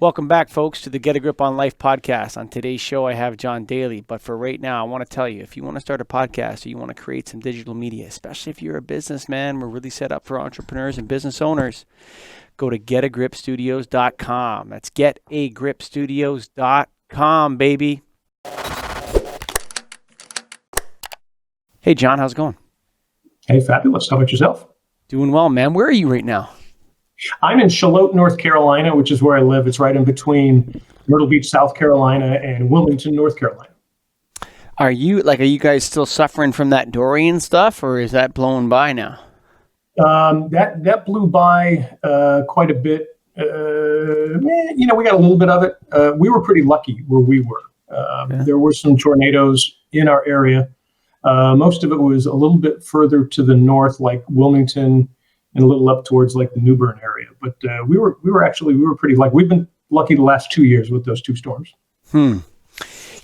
Welcome back, folks, to the Get a Grip on Life podcast. On today's show, I have John Daly. But for right now, I want to tell you, if you want to start a podcast or you want to create some digital media, especially if you're a businessman, we're really set up for entrepreneurs and business owners. Go to getagripstudios.com. That's getagripstudios.com, baby. Hey, John, how's it going? Hey, fabulous. How about yourself? Doing well, man. Where are you right now? I'm in Charlotte, North Carolina, which is where I live. It's right in between Myrtle Beach, South Carolina, and Wilmington, North Carolina. Are you guys still suffering from that Dorian stuff, or is that blowing by now? That blew by quite a bit. We got a little bit of it. We were pretty lucky where we were. There were some tornadoes in our area. Most of it was a little bit further to the north, like Wilmington, and a little up towards like the New Bern area. But we were pretty lucky. We've been lucky the last 2 years with those two storms.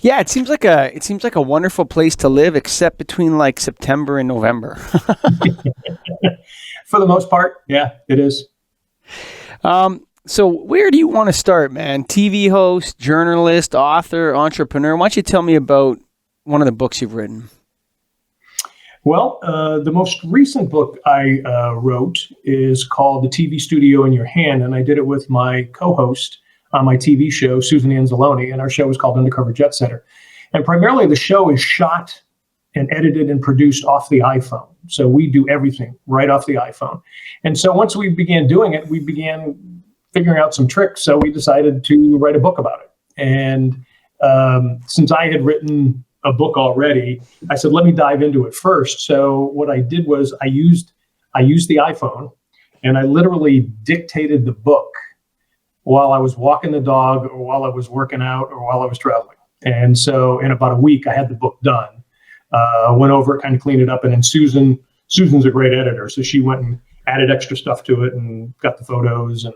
Yeah, it seems like a wonderful place to live, except between like September and November. For the most part, yeah, it is. So where do you want to start, man? TV host, journalist, author, entrepreneur? Why don't you tell me about one of the books you've written? Well, the most recent book I wrote is called The TV Studio in Your Hand, and I did it with my co-host on my TV show, Susan Anzalone, and our show is called Undercover Jetsetter. And primarily the show is shot and edited and produced off the iPhone. So we do everything right off the iPhone. And so once we began doing it, we began figuring out some tricks. So we decided to write a book about it. And since I had written a book already, I said, let me dive into it first. So what I did was I used the iPhone and I literally dictated the book while I was walking the dog or while I was working out or while I was traveling. And so in about a week, I had the book done. Went over it, kind of cleaned it up. And then Susan's a great editor. So she went and added extra stuff to it and got the photos and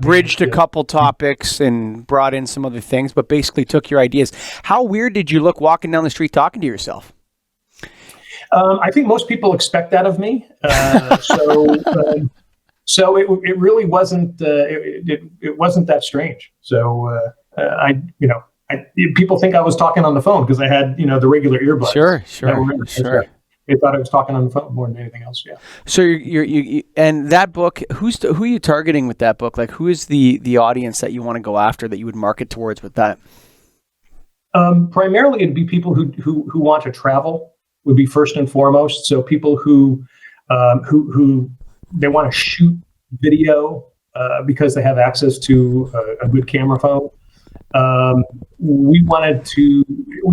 bridged a couple topics and brought in some other things, but basically took your ideas. How weird did you look walking down the street talking to yourself? I think most people expect that of me. So it really wasn't. It wasn't that strange. So people think I was talking on the phone because I had the regular earbuds. Sure. Right. They thought I was talking on the phone more than anything else. Yeah. So you and that book, who are you targeting with that book? Like, who is the audience that you want to go after, that you would market towards with that? Primarily, it'd be people who want to travel would be first and foremost. So people who they want to shoot video because they have access to a good camera phone. We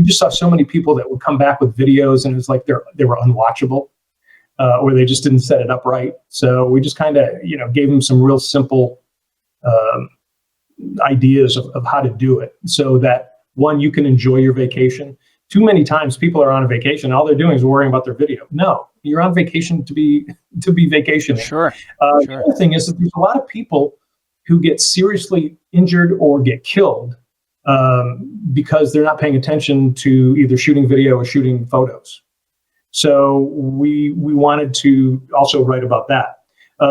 just saw so many people that would come back with videos and it was like they were unwatchable, or they just didn't set it up right. So we just kind of, gave them some real simple ideas of how to do it so that, one, you can enjoy your vacation. Too many times people are on a vacation, all they're doing is worrying about their video. No, you're on vacation to be vacationing. Sure. The other thing is that there's a lot of people who get seriously injured or get killed because they're not paying attention to either shooting video or shooting photos. So we wanted to also write about that.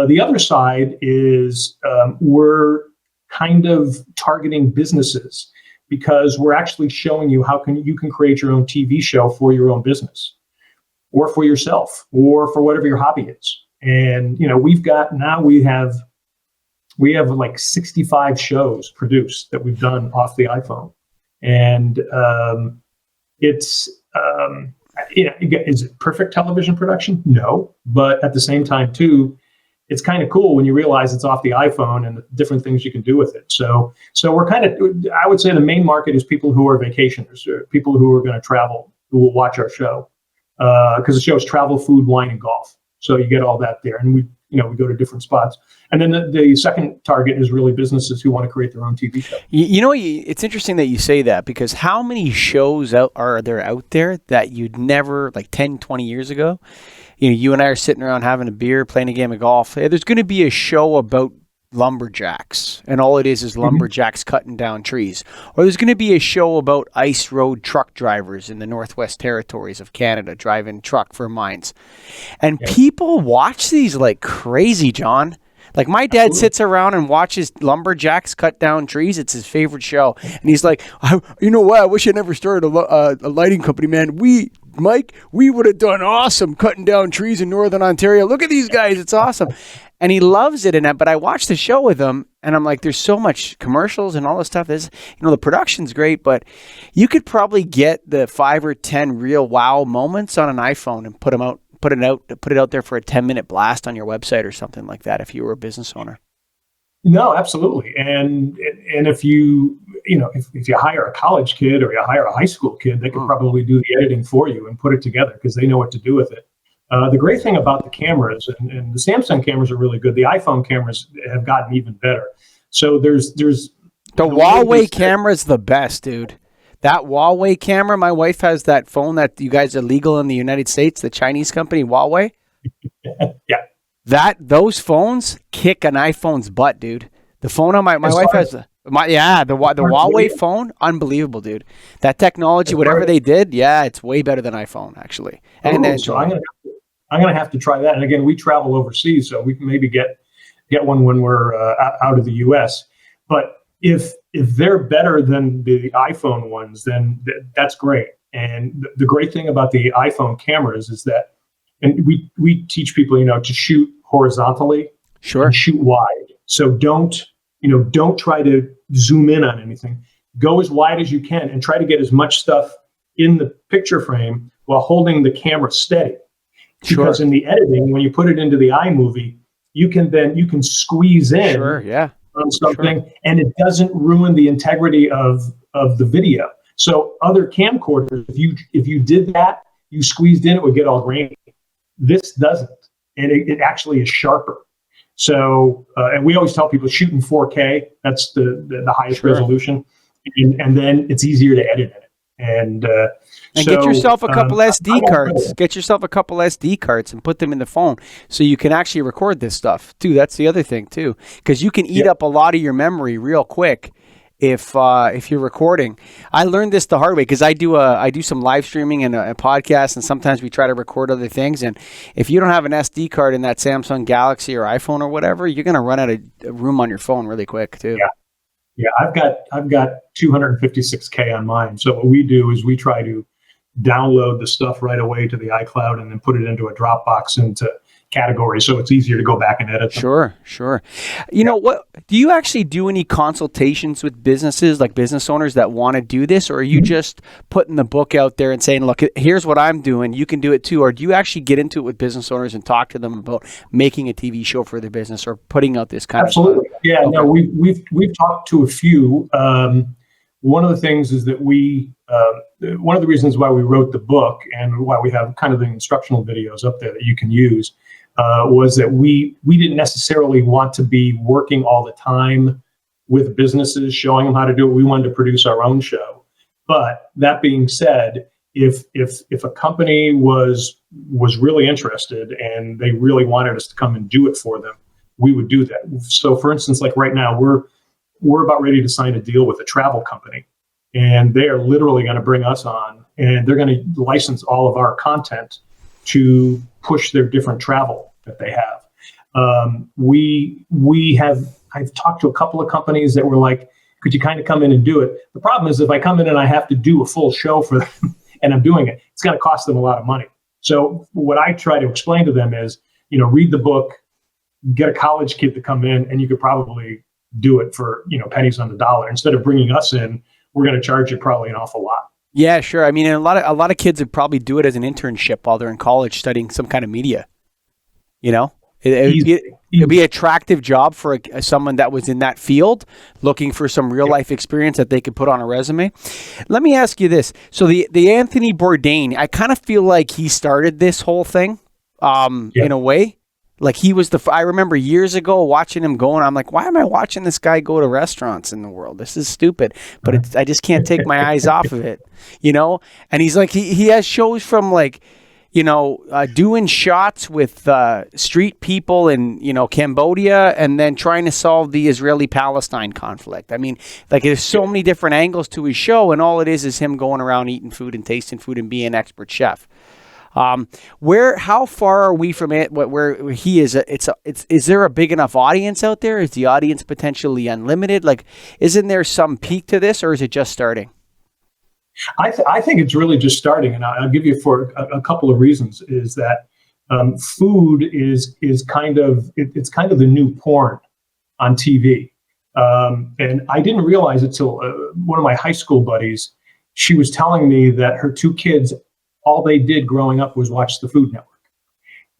The other side is we're kind of targeting businesses because we're actually showing you how you can create your own TV show for your own business or for yourself or for whatever your hobby is. And, we have like 65 shows produced that we've done off the iPhone. And is it perfect television production? No. But at the same time, too, it's kind of cool when you realize it's off the iPhone and the different things you can do with it. So we're I would say the main market is people who are vacationers, or people who are going to travel, who will watch our show. Because the show is travel, food, wine, and golf. So you get all that there. And we go to different spots. And then the second target is really businesses who want to create their own TV show. It's interesting that you say that, because how many shows are there out there that you'd never, like 10, 20 years ago, you and I are sitting around having a beer, playing a game of golf. Hey, there's going to be a show about lumberjacks, and all it is lumberjacks cutting down trees. Or there's going to be a show about ice road truck drivers in the Northwest Territories of Canada driving truck for mines. And people watch these like crazy, John. Like my dad sits around and watches lumberjacks cut down trees. It's his favorite show. And he's like, you know what? I wish I never started a lighting company, man. Mike, we would have done awesome cutting down trees in Northern Ontario. Look at these guys. It's awesome. And he loves it. But I watched the show with him and I'm like, there's so much commercials and all this stuff. The production's great, but you could probably get the 5 or 10 real wow moments on an iPhone and put it out there for a 10-minute blast on your website or something like that if you were a business owner. No, absolutely. And if you hire a college kid or you hire a high school kid, they could probably do the editing for you and put it together because they know what to do with it. The great thing about the cameras, and the Samsung cameras are really good. The iPhone cameras have gotten even better. So there's the Huawei camera is the best, dude. That Huawei camera, my wife has that phone that you guys are legal in the United States, the Chinese company Huawei. Yeah. Those phones kick an iPhone's butt, dude. The phone on my wife has the Huawei phone, unbelievable, dude. That technology, whatever they did, it's way better than iPhone actually. And so I'm gonna have to try that. And again, we travel overseas, so we can maybe get one when we're out of the U.S. But if they're better than the iPhone ones, then that's great. And the great thing about the iPhone cameras is that, and we teach people, to shoot horizontally, and shoot wide. So don't try to zoom in on anything. Go as wide as you can and try to get as much stuff in the picture frame while holding the camera steady. Because in the editing, when you put it into the iMovie, you can squeeze in on something, and it doesn't ruin the integrity of the video. So other camcorders, if you did that, you squeezed in, it would get all grainy. This doesn't, and it actually is sharper. So, and we always tell people shoot in 4K. That's the highest resolution, and then it's easier to edit in it. And get yourself a couple SD cards. Get yourself a couple SD cards and put them in the phone so you can actually record this stuff too. That's the other thing too, because you can eat up a lot of your memory real quick if you're recording. I learned this the hard way because I do some live streaming and a podcast, and sometimes we try to record other things. And if you don't have an SD card in that Samsung Galaxy or iPhone or whatever, you're gonna run out of room on your phone really quick too. Yeah, I've got 256K on mine. So what we do is we try to download the stuff right away to the iCloud and then put it into a Dropbox into categories, so it's easier to go back and edit them. Sure. You know what? Do you actually do any consultations with businesses, like business owners that want to do this, or are you just putting the book out there and saying, "Look, here's what I'm doing. You can do it too"? Or do you actually get into it with business owners and talk to them about making a TV show for their business or putting out this kind of stuff? Absolutely. Yeah. Okay. No, we've talked to a few. One of the things is that one of the reasons why we wrote the book and why we have kind of the instructional videos up there that you can use was that we didn't necessarily want to be working all the time with businesses, showing them how to do it. We wanted to produce our own show. But that being said, if a company was really interested and they really wanted us to come and do it for them, we would do that. So for instance, like right now, we're about ready to sign a deal with a travel company, and they are literally going to bring us on, and they're going to license all of our content to push their different travel that they have. I've talked to a couple of companies that were like, could you kind of come in and do it? The problem is if I come in and I have to do a full show for them and I'm doing it, it's going to cost them a lot of money. So what I try to explain to them is, read the book, get a college kid to come in, and you could probably do it for, pennies on the dollar. Instead of bringing us in, we're going to charge you probably an awful lot. Yeah, sure. I mean, and a lot of kids would probably do it as an internship while they're in college studying some kind of media. It'd be an attractive job for someone that was in that field looking for some real life experience that they could put on a resume. Let me ask you this. So the Anthony Bourdain, I kind of feel like he started this whole thing in a way. Like he was I remember years ago watching him go, and I'm like, why am I watching this guy go to restaurants in the world? This is stupid, but I just can't take my eyes off of it, And he's like, he has shows from like, doing shots with street people in, Cambodia, and then trying to solve the Israeli-Palestine conflict. I mean, like there's so many different angles to his show, and all it is him going around eating food and tasting food and being an expert chef. How far are we from it? Where he is? Is there a big enough audience out there? Is the audience potentially unlimited? Like, isn't there some peak to this, or is it just starting? I think it's really just starting, and I'll give you for a couple of reasons. Is that food is kind of it's kind of the new porn on TV, and I didn't realize it till one of my high school buddies. She was telling me that her two kids, all they did growing up was watch the Food Network,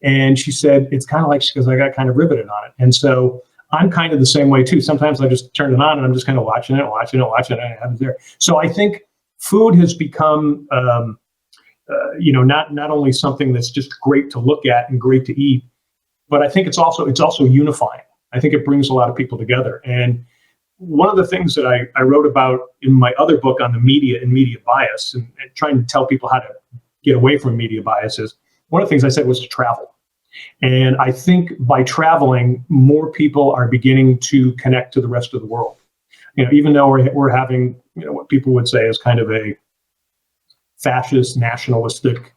and she said it's kind of like, because I got kind of riveted on it, and so I'm kind of the same way too. Sometimes I just turn it on and I'm just kind of watching it, and it happens there. So I think food has become, not only something that's just great to look at and great to eat, but I think it's also unifying. I think it brings a lot of people together. And one of the things that I wrote about in my other book on the media and media bias, and trying to tell people how to get away from media biases, one of the things I said was to travel. And I think by traveling, more people are beginning to connect to the rest of the world. Even though we're having, what people would say is kind of a fascist, nationalistic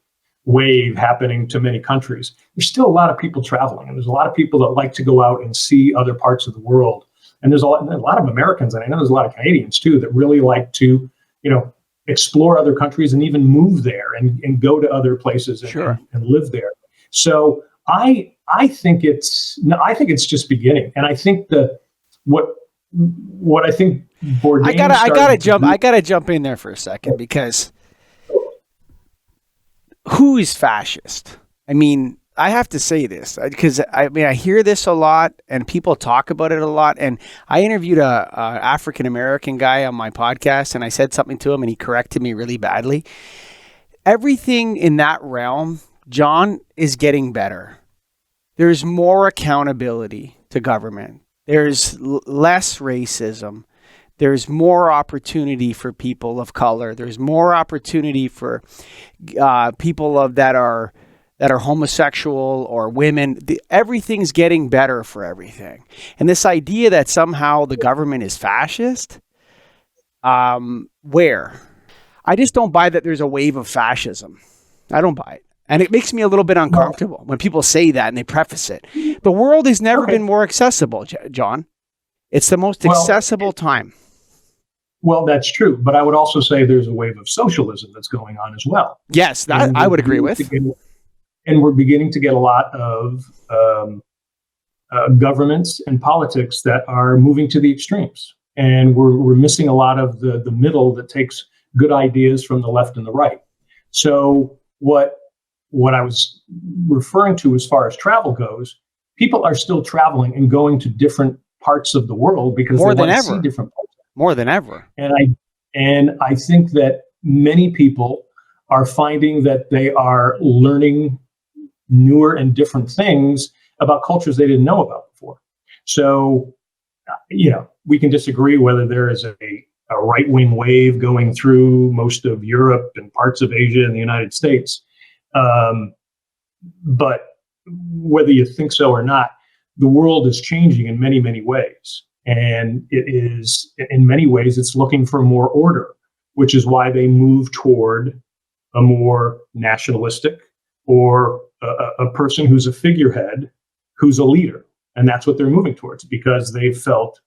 wave happening to many countries, there's still a lot of people traveling, and there's a lot of people that like to go out and see other parts of the world. And there's a lot of Americans, and I know there's a lot of Canadians too, that really like to, explore other countries and even move there and go to other places and live there. So I think it's just beginning, and I think what I think Bourdain I gotta jump in there for a second, because who is fascist? I mean, I have to say this because I hear this a lot and people talk about it a lot. And I interviewed a African American guy on my podcast, and I said something to him and he corrected me really badly. Everything in that realm, John, is getting better. There's more accountability to government. There's less racism. There's more opportunity for people of color. There's more opportunity for people that are homosexual or women. Everything's getting better for everything. And this idea that somehow the government is fascist, where? I just don't buy that there's a wave of fascism. I don't buy it. And it makes me a little bit uncomfortable when people say that and they preface it. The world has never been more accessible, John. It's the most accessible time. Well, that's true. But I would also say there's a wave of socialism that's going on as well. Yes, that I would agree with. And we're beginning to get a lot of governments and politics that are moving to the extremes. And we're missing a lot of the middle that takes good ideas from the left and the right. So what I was referring to as far as travel goes, people are still traveling and going to different parts of the world because they want to see different parts. More than ever. And I think that many people are finding that they are learning newer and different things about cultures they didn't know about before. So, we can disagree whether there is a right-wing wave going through most of Europe and parts of Asia and the United States. But whether you think so or not, the world is changing in many, many ways. And it is, in many ways, it's looking for more order, which is why they move toward a more nationalistic or a person who's a figurehead, who's a leader. And that's what they're moving towards, because they felt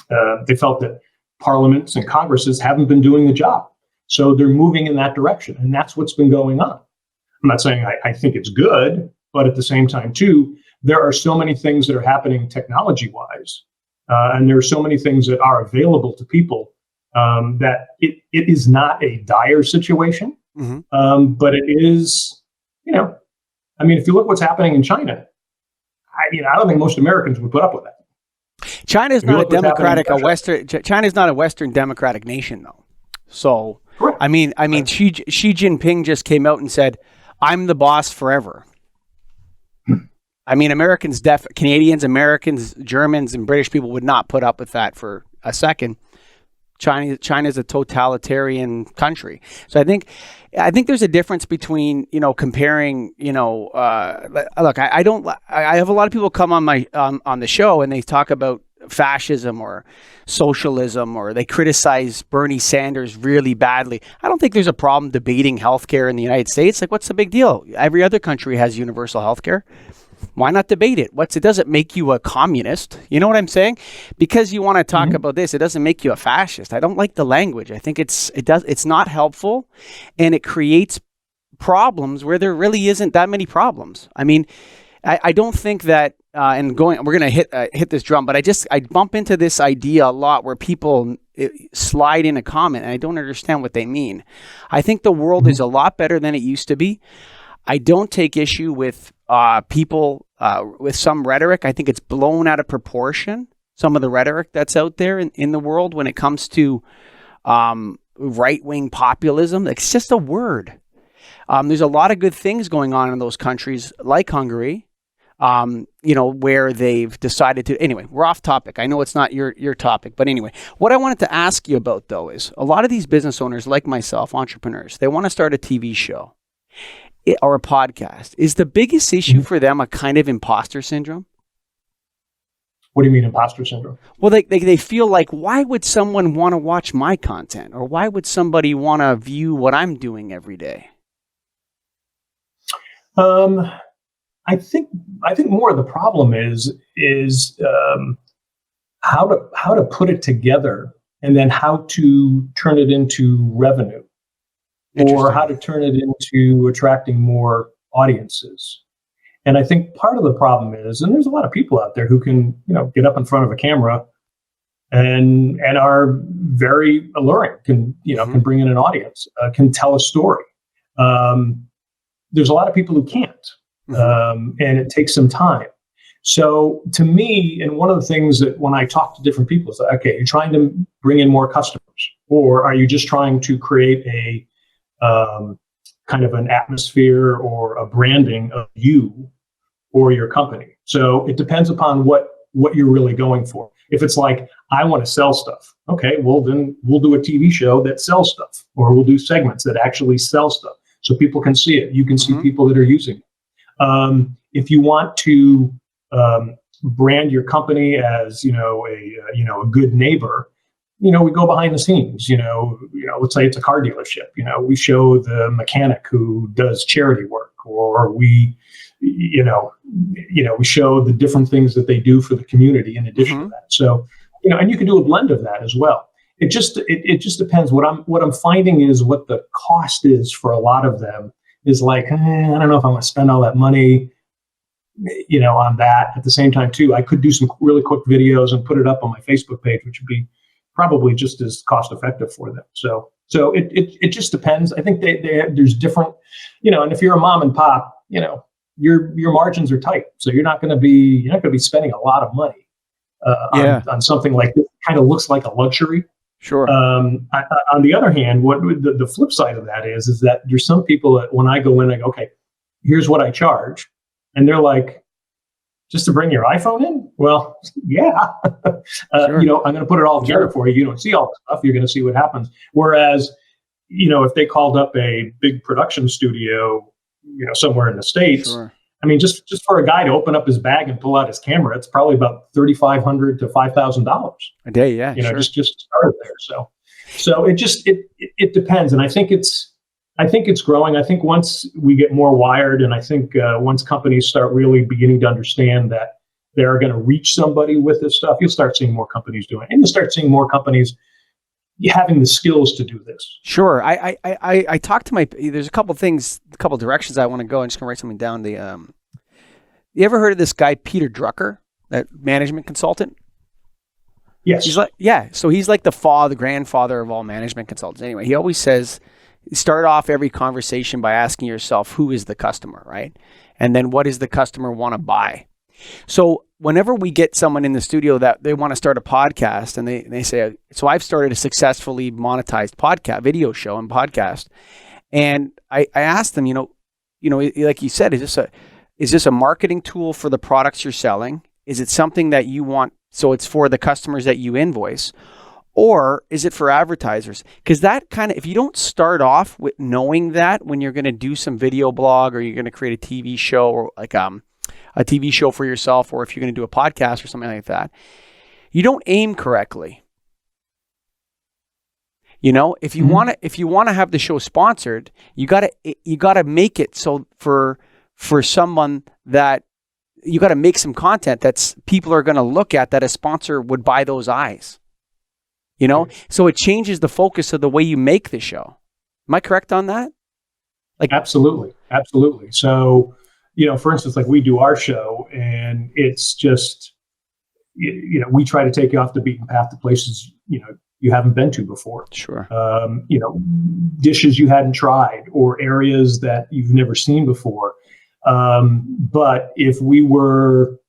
that parliaments and congresses haven't been doing the job. So they're moving in that direction. And that's what's been going on. I'm not saying I think it's good, but at the same time, too, there are so many things that are happening technology-wise, and there are so many things that are available to people that it is not a dire situation, but it is, if you look what's happening in China, I don't think most Americans would put up with that. China's not China's not a Western democratic nation, though. So, correct. I mean, Xi Jinping just came out and said, "I'm the boss forever." I mean, Canadians, Americans, Germans, and British people would not put up with that for a second. China's a totalitarian country. So I think there's a difference between, comparing, look, I have a lot of people come on my, on the show and they talk about fascism or socialism, or they criticize Bernie Sanders really badly. I don't think there's a problem debating healthcare in the United States. Like, what's the big deal? Every other country has universal healthcare. Why not debate it? It doesn't make you a communist. You know what I'm saying? Because you want to talk about this, it doesn't make you a fascist. I don't like the language. I think it's not helpful, and it creates problems where there really isn't that many problems. I mean, I don't think that, we're going to hit this drum, but I bump into this idea a lot where people slide in a comment and I don't understand what they mean. I think the world is a lot better than it used to be. I don't take issue with people with some rhetoric. I think it's blown out of proportion, some of the rhetoric that's out there in the world when it comes to right-wing populism. It's just a word. There's a lot of good things going on in those countries like Hungary, where they've decided to. Anyway, we're off topic. I know it's not your topic, but anyway, what I wanted to ask you about, though, is a lot of these business owners like myself, entrepreneurs, they want to start a TV show or a podcast. Is the biggest issue for them a kind of imposter syndrome? What do you mean imposter syndrome? Well, they feel like, why would someone want to watch my content? Or why would somebody want to view what I'm doing every day? I think more of the problem is how to put it together, and then how to turn it into revenue, or how to turn it into attracting more audiences. And I think part of the problem is, and there's a lot of people out there who can, get up in front of a camera and are very alluring, can bring in an audience, can tell a story. There's a lot of people who can't, and it takes some time. So to me, and one of the things that when I talk to different people is, okay, you're trying to bring in more customers, or are you just trying to create a kind of an atmosphere or a branding of you or your company? So it depends upon what you're really going for. If it's like, I want to sell stuff, okay, well then we'll do a TV show that sells stuff, or we'll do segments that actually sell stuff so people can see it. You can see people that are using it. If you want to brand your company as a good neighbor, we go behind the scenes. Let's say it's a car dealership. We show the mechanic who does charity work, or we show the different things that they do for the community in addition to that. So, and you can do a blend of that as well. It just depends. What I'm finding is what the cost is for a lot of them is like, I don't know if I want to spend all that money, on that. At the same time, too, I could do some really quick videos and put it up on my Facebook page, which would be probably just as cost effective for them. So it just depends. I think there's different, and if you're a mom and pop, your margins are tight, so you're not going to be spending a lot of money on something like this. Kind of looks like a luxury. Sure. On the other hand, what the flip side of that is that there's some people that when I go in, I go, okay, here's what I charge, and they're like, just to bring your iPhone in? Well, yeah. Sure. I'm going to put it all together for you. You don't see all the stuff. You're going to see what happens. Whereas, if they called up a big production studio, somewhere in the States, Sure. I mean, just for a guy to open up his bag and pull out his camera, it's probably about $3,500 to $5,000 a day. Yeah. Sure. just started there. So it depends. And I think it's growing. I think once we get more wired, and I think once companies start really beginning to understand that they are going to reach somebody with this stuff, you'll start seeing more companies doing it. And you'll start seeing more companies having the skills to do this. Sure. I talked to there's a couple directions I want to go. I'm just going to write something down. You ever heard of this guy, Peter Drucker, that management consultant? Yes. So he's like the grandfather of all management consultants. Anyway, he always says, start off every conversation by asking yourself, who is the customer, right? And then what does the customer want to buy? So whenever we get someone in the studio that they want to start a podcast, and they say, so I've started a successfully monetized video show and podcast. And I asked them, like you said, is this a marketing tool for the products you're selling? Is it something that you want, so it's for the customers that you invoice? Or is it for advertisers? Because that kind of, if you don't start off with knowing that when you're going to do some video blog, or you're going to create a TV show, or like a TV show for yourself, or if you're going to do a podcast or something like that, you don't aim correctly. You know, if you want to have the show sponsored, you gotta make it so for someone that you got to make some content that's people are going to look at, that a sponsor would buy those eyes. You know, so it changes the focus of the way you make the show. Am I correct on that? Like, absolutely. So, you know, for instance, like we do our show, and it's just, you know, we try to take you off the beaten path to places, you know, you haven't been to before. Sure. You know, dishes you hadn't tried, or areas that you've never seen before. But if we were,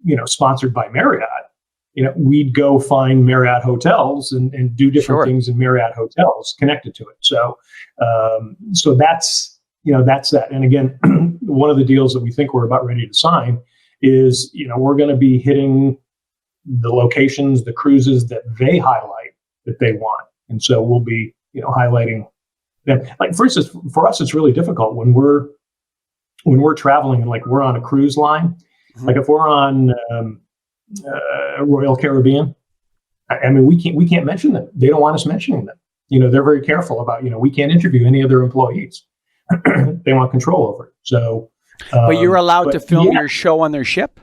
you know, sponsored by Marriott, you know, we'd go find Marriott hotels and do different things in Marriott hotels connected to it. So, so that's, you know, that's that. And again, one of the deals that we think we're about ready to sign is, you know, we're going to be hitting the locations, the cruises that they highlight that they want. And so we'll be, you know, highlighting them. Like, for instance, for us, it's really difficult when we're traveling and like we're on a cruise line. Like if we're on Royal Caribbean, I mean, we can't mention them. They don't want us mentioning them. You know, they're very careful about, you know, we can't interview any of their employees. They want control over it. So, but you're allowed to film your show on their ship?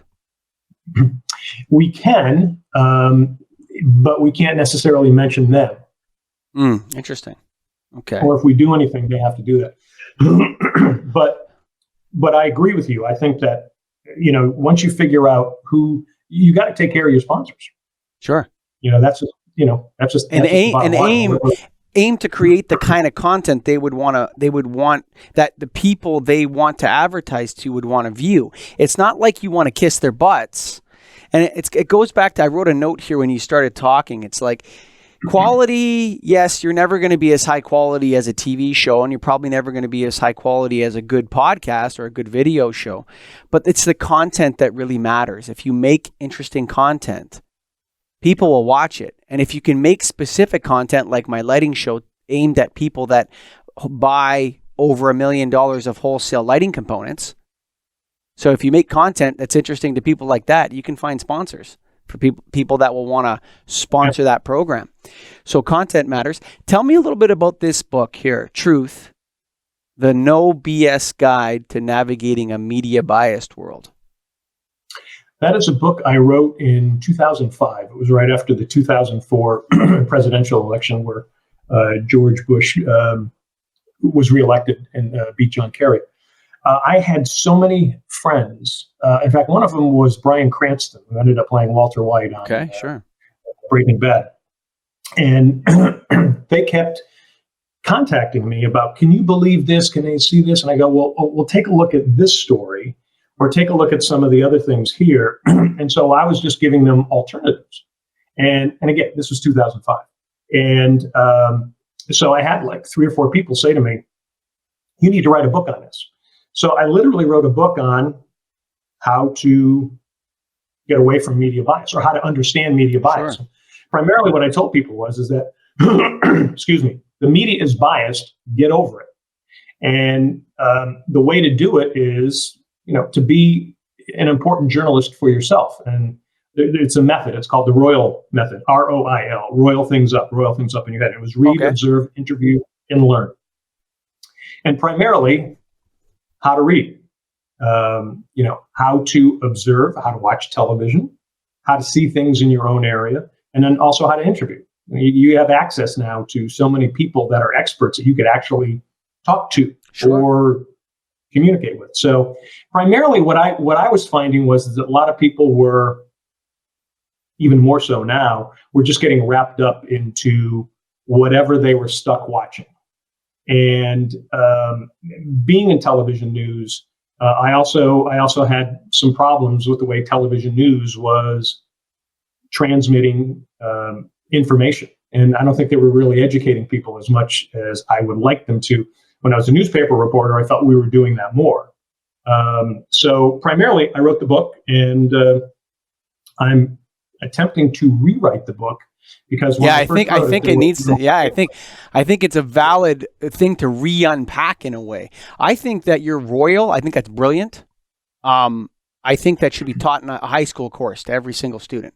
We can, but we can't necessarily mention them. Interesting. Okay. Or if we do anything, they have to do that. But I agree with you. I think that, you know, once you figure out who, you got to take care of your sponsors. Sure. You know, that's just, you know, that's just aim to create the kind of content they would want that the people they want to advertise to would want to view. It's not like you want to kiss their butts. And it goes back to, I wrote a note here when you started talking. It's like, quality, yes, you're never going to be as high quality as a TV show, and you're probably never going to be as high quality as a good podcast or a good video show. But it's the content that really matters. If you make interesting content, people will watch it. And if you can make specific content like my lighting show aimed at people that buy over $1 million of wholesale lighting components. So if you make content that's interesting to people like that, you can find sponsors for people that will want to sponsor that program. So content matters. Tell me a little bit about this book here, Truth, the No BS Guide to Navigating a Media Biased World. That is a book I wrote in 2005. It was right after the 2004 presidential election where George Bush was reelected and beat John Kerry. I had so many friends. In fact, one of them was Bryan Cranston, who ended up playing Walter White on Breaking Bad. And they kept contacting me about, can you believe this? Can they see this? And I go, well, we'll take a look at this story, or take a look at some of the other things here. And so I was just giving them alternatives. And again, this was 2005. And so I had like 3 or 4 people say to me, you need to write a book on this. So I literally wrote a book on how to get away from media bias, or how to understand media bias. Sure. Primarily what I told people is that, excuse me, the media is biased, get over it. And the way to do it is, you know, to be an important journalist for yourself. And it's a method. It's called the Royal method, ROIL, royal things up in your head. It was read, observe, interview, and learn. And primarily, how to read, you know, how to observe, how to watch television, how to see things in your own area, and then also how to interview. You have access now to so many people that are experts that you could actually talk to or communicate with. So primarily what I was finding was that a lot of people were, even more so now, were just getting wrapped up into whatever they were stuck watching. And being in television news, I also had some problems with the way television news was transmitting information. And I don't think they were really educating people as much as I would like them to. When I was a newspaper reporter, I thought we were doing that more. So primarily, I wrote the book, and I'm attempting to rewrite the book. Because I think it's a valid thing to re-unpack in a way. I think that you're royal. I think that's brilliant. I think that should be taught in a high school course to every single student.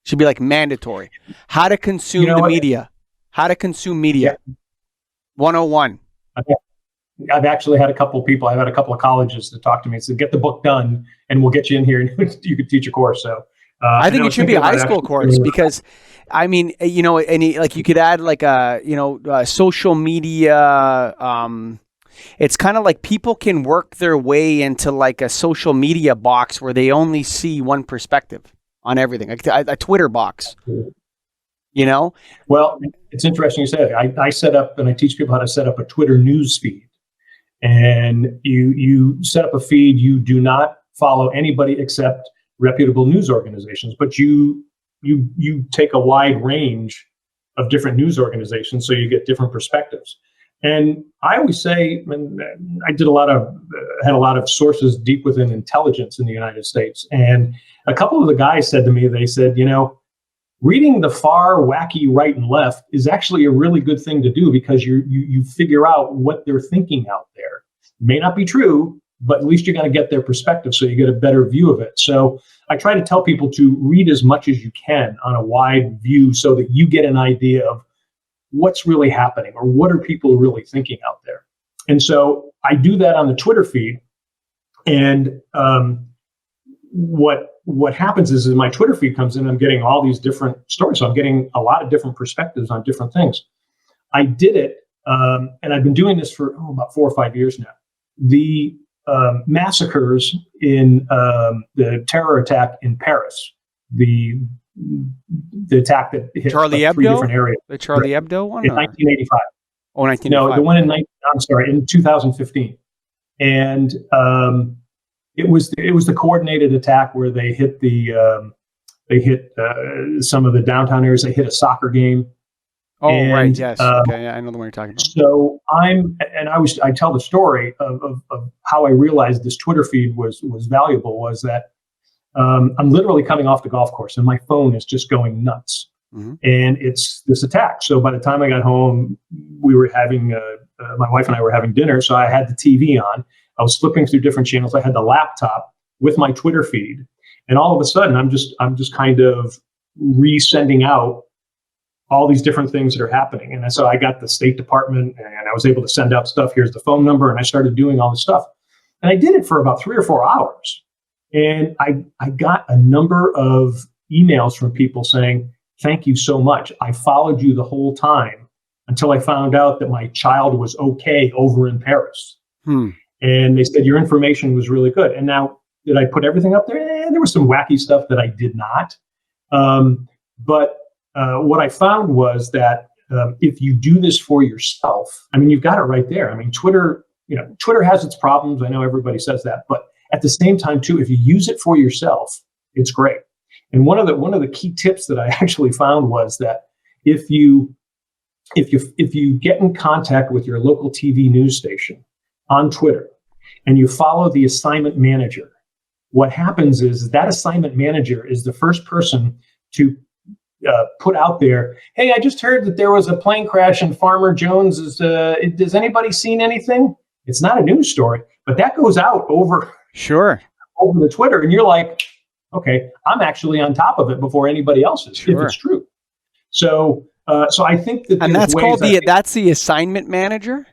Should be like mandatory. How to consume the media. How to consume media. Yeah. 101. I've actually had a couple of people. I've had a couple of colleges that talk to me and said, "Get the book done, and we'll get you in here, and you could teach a course." So I think it should be a high school course because, I mean, you know, like you could add like social media. It's kind of like people can work their way into like a social media box where they only see one perspective on everything, like a Twitter box. You know? Well, it's interesting you say that. I set up and I teach people how to set up a Twitter news feed. And you set up a feed. You do not follow anybody except reputable news organizations, but you take a wide range of different news organizations, so you get different perspectives. And I always say, and I had a lot of sources deep within intelligence in the United States, and a couple of the guys said to me, they said, you know, reading the far, wacky right and left is actually a really good thing to do because you figure out what they're thinking out there. It may not be true, but at least you're going to get their perspective, so you get a better view of it. So I try to tell people to read as much as you can on a wide view so that you get an idea of what's really happening or what are people really thinking out there. And so I do that on the Twitter feed. And what happens is my Twitter feed comes in, I'm getting all these different stories. So I'm getting a lot of different perspectives on different things. I did it, and I've been doing this for about 4 or 5 years now. The massacres in the terror attack in Paris, the attack that hit Charlie Hebdo? 3 different areas. The Charlie Hebdo one? In 1985. Oh, 1985. No, the one in 2015. And it was the coordinated attack where they hit some of the downtown areas. They hit a soccer game. Oh, and, right. Yes. Okay. Yeah, I know the one you're talking about. So I tell the story of how I realized this Twitter feed was valuable was that I'm literally coming off the golf course and my phone is just going nuts. Mm-hmm. And it's this attack. So by the time I got home, we were having my wife and I were having dinner. So I had the TV on. I was flipping through different channels. I had the laptop with my Twitter feed, and all of a sudden, I'm just kind of resending out all these different things that are happening. And so I got the State Department, and I was able to send out stuff. Here's the phone number, and I started doing all this stuff. And I did it for about 3 or 4 hours, and I got a number of emails from people saying, "Thank you so much. I followed you the whole time until I found out that my child was okay over in Paris." And they said, "Your information was really good." And now, did I put everything up there? There was some wacky stuff that I did not. But what I found was that if you do this for yourself, I mean, you've got it right there. I mean, Twitter has its problems. I know everybody says that, but at the same time, too, if you use it for yourself, it's great. And one of the key tips that I actually found was that if you get in contact with your local TV news station on Twitter and you follow the assignment manager, what happens is that assignment manager is the first person to put out there, "Hey, I just heard that there was a plane crash in Farmer Jones's. Has anybody seen anything?" It's not a news story, but that goes out over the Twitter, and you're like, okay, I'm actually on top of it before anybody else is, if it's true. So I think that, and that's called that's the assignment manager.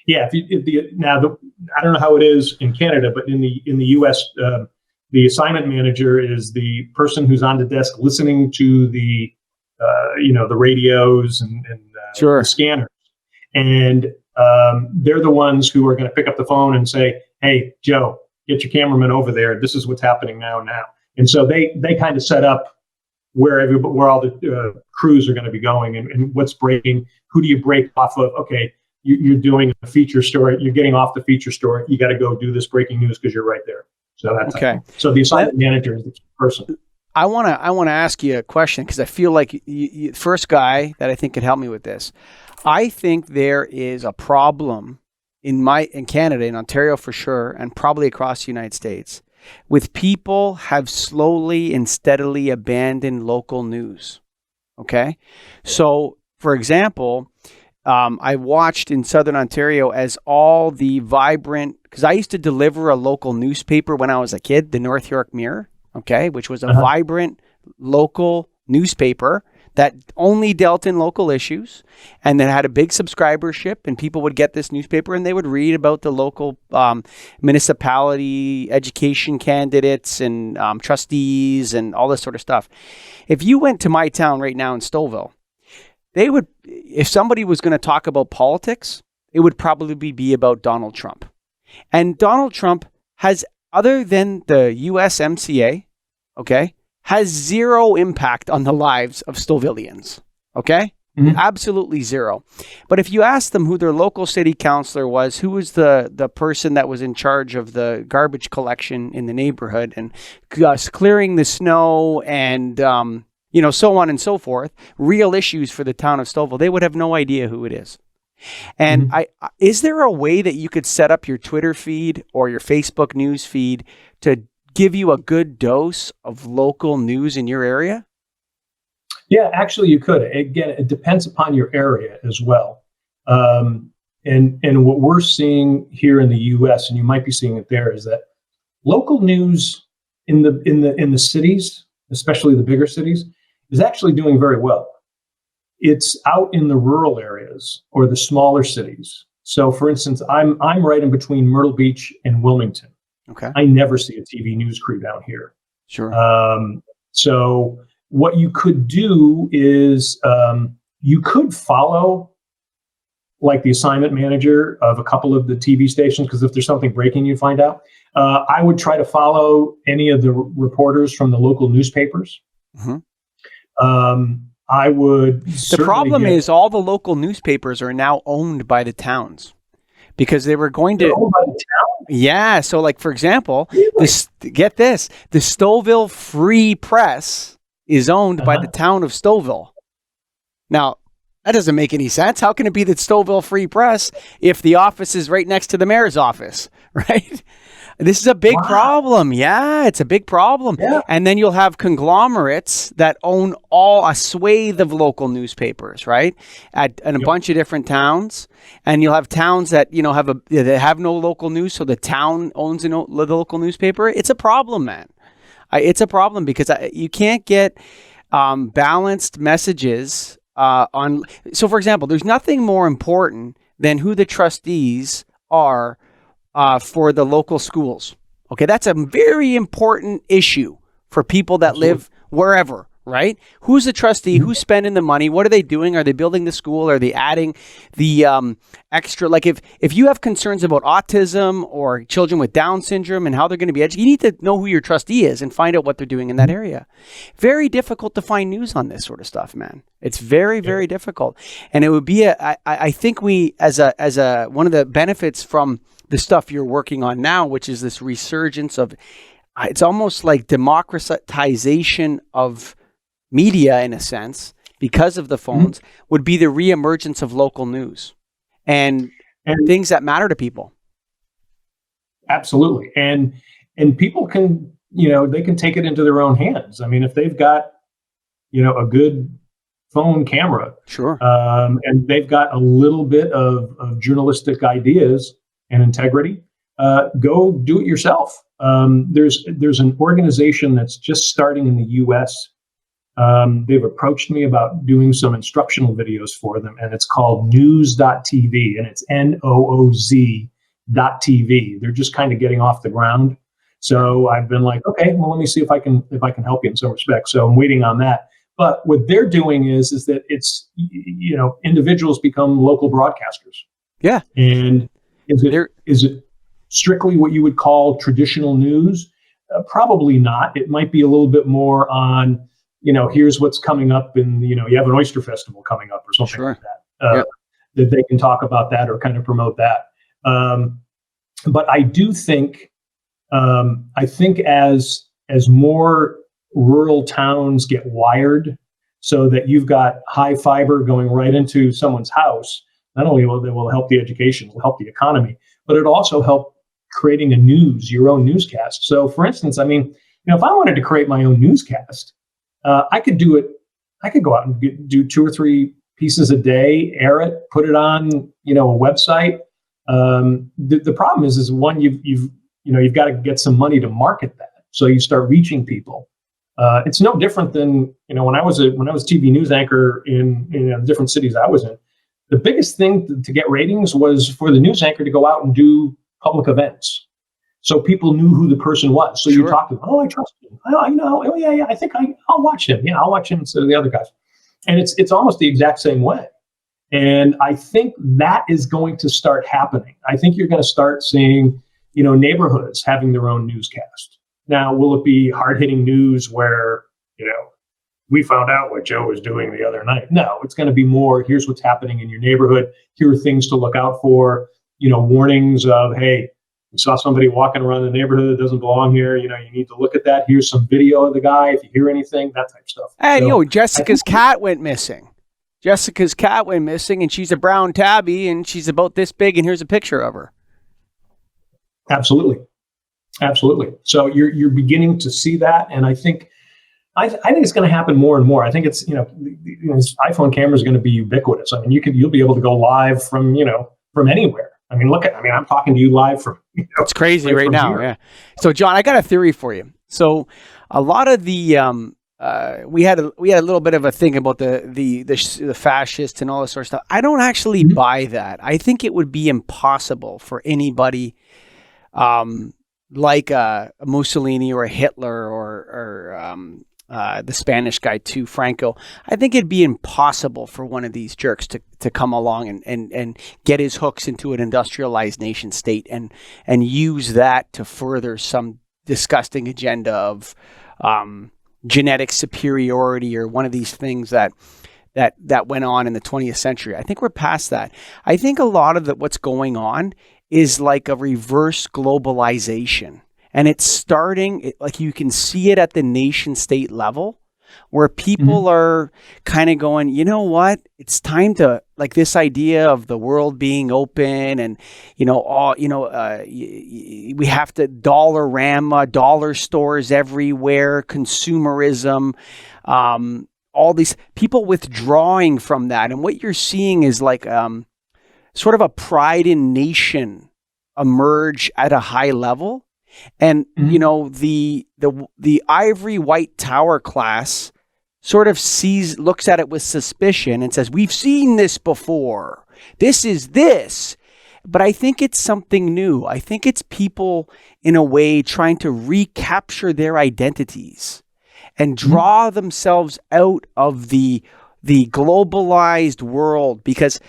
Yeah. I don't know how it is in Canada, but in the U.S., the assignment manager is the person who's on the desk listening to the radios and the scanners, and they're the ones who are going to pick up the phone and say, "Hey, Joe, get your cameraman over there. This is what's happening now." And so they kind of set up where all the crews are going to be going and what's breaking. Who do you break off of? Okay, you're doing a feature story. You're getting off the feature story. You got to go do this breaking news because you're right there. So that's okay. So the assignment manager is the key person. I want to ask you a question because I feel like you first guy that I think could help me with this. I think there is a problem in Canada, in Ontario for sure, and probably across the United States, with people have slowly and steadily abandoned local news. Okay, so for example, I watched in Southern Ontario as all the vibrant, because I used to deliver a local newspaper when I was a kid, the North York Mirror, okay, which was a vibrant, local newspaper that only dealt in local issues and then had a big subscribership, and people would get this newspaper and they would read about the local municipality education candidates and trustees and all this sort of stuff. If you went to my town right now in Stouffville, they would, if somebody was going to talk about politics, it would probably be about Donald Trump. And Donald Trump has, other than the USMCA, okay, has zero impact on the lives of Stouffvillians, okay? Mm-hmm. Absolutely zero. But if you ask them who their local city councilor was, who was the person that was in charge of the garbage collection in the neighborhood and clearing the snow and, so on and so forth, real issues for the town of Stouffville, they would have no idea who it is. And is there a way that you could set up your Twitter feed or your Facebook news feed to give you a good dose of local news in your area? Yeah, actually you could. Again, it depends upon your area as well. And what we're seeing here in the US, and you might be seeing it there, is that local news in the cities, especially the bigger cities, is actually doing very well. It's out in the rural areas or the smaller cities. So for instance, I'm right in between Myrtle Beach and Wilmington. Okay. I never see a TV news crew down here. Sure. So what you could do is you could follow like the assignment manager of a couple of the TV stations, because if there's something breaking, you find out. I would try to follow any of the reporters from the local newspapers. Mm-hmm. I would. The problem is all the local newspapers are now owned by the towns because they were going to. Owned by the town? Yeah. So, like, for example, really? Get this: the Stouffville Free Press is owned by the town of Stouffville. Now, that doesn't make any sense. How can it be the Stouffville Free Press if the office is right next to the mayor's office, right? This is a big problem. Yeah, it's a big problem. Yeah. And then you'll have conglomerates that own a swathe of local newspapers, right? In a bunch of different towns. And you'll have towns that, have no local news, so the town owns the local newspaper. It's a problem, man. It's a problem because you can't get balanced messages on. So, for example, there's nothing more important than who the trustees are for the local schools. Okay, that's a very important issue for people that live wherever, right? Who's the trustee? Who's spending the money? What are they doing? Are they building the school? Are they adding the extra? Like if you have concerns about autism or children with Down syndrome and how they're going to be educated, you need to know who your trustee is and find out what they're doing in that area. Very difficult to find news on this sort of stuff, man. It's very, very difficult. And it would be I think we, as a one of the benefits from the stuff you're working on now, which is this resurgence of, it's almost like democratization of media in a sense, because of the phones, would be the reemergence of local news and things that matter to people. Absolutely. And people can, they can take it into their own hands. I mean, if they've got, a good phone camera, sure, and they've got a little bit of journalistic ideas and integrity, go do it yourself. There's an organization that's just starting in the US. They've approached me about doing some instructional videos for them, and it's called news.tv, and it's NOOZ.tv. They're just kind of getting off the ground. So I've been like, okay, well, let me see if I can help you in some respects. So I'm waiting on that. But what they're doing is that it's, individuals become local broadcasters. Yeah. And is it strictly what you would call traditional news? Probably not. It might be a little bit more on, here's what's coming up, and you have an oyster festival coming up or something like that. That they can talk about that or kind of promote that. But I do think, as more rural towns get wired, so that you've got high fiber going right into someone's house, not only will it help the education, it will help the economy, but it also help creating your own newscast. So, for instance, I mean, if I wanted to create my own newscast, I could do it. I could go out and do 2 or 3 pieces a day, air it, put it on, a website. The problem is one, you've got to get some money to market that. So you start reaching people. It's no different than, when I was a TV news anchor in the different cities I was in. The biggest thing to get ratings was for the news anchor to go out and do public events, so people knew who the person was. So you Sure. talk to them. Oh, I trust him. Oh, I know. Oh, yeah. I think I'll watch him. Yeah, I'll watch him instead of the other guys. And it's almost the exact same way. And I think that is going to start happening. I think you're going to start seeing, neighborhoods having their own newscast. Now, will it be hard-hitting news where, we found out what Joe was doing the other night? No, it's going to be more, here's what's happening in your neighborhood. Here are things to look out for, warnings of, hey, we saw somebody walking around the neighborhood that doesn't belong here. You need to look at that. Here's some video of the guy. If you hear anything, that type of stuff. And, So Jessica's cat went missing. Jessica's cat went missing, and she's a brown tabby, and she's about this big, and here's a picture of her. Absolutely. So you're beginning to see that, and I think it's going to happen more and more. I think it's this iPhone camera is going to be ubiquitous. I mean, you'll be able to go live from anywhere. I mean, I'm talking to you live from. It's crazy right now. Here. Yeah. So, John, I got a theory for you. So, a lot of the we had a little bit of a thing about the fascists and all this sort of stuff. I don't actually buy that. I think it would be impossible for anybody like a Mussolini or a Hitler or the Spanish guy too, Franco. I think it'd be impossible for one of these jerks to come along and get his hooks into an industrialized nation state and use that to further some disgusting agenda of genetic superiority or one of these things that went on in the 20th century. I think we're past that. I think a lot of what's going on is like a reverse globalization. And it's starting, like you can see it at the nation state level, where people are kind of going, you know what? It's time to, like, this idea of the world being open and, we have to dollar stores everywhere, consumerism, all these people withdrawing from that. And what you're seeing is like sort of a pride in nation emerge at a high level. And, the ivory white tower class sort of looks at it with suspicion and says, we've seen this before. This is this. But I think it's something new. I think it's people in a way trying to recapture their identities and draw themselves out of the globalized world, because,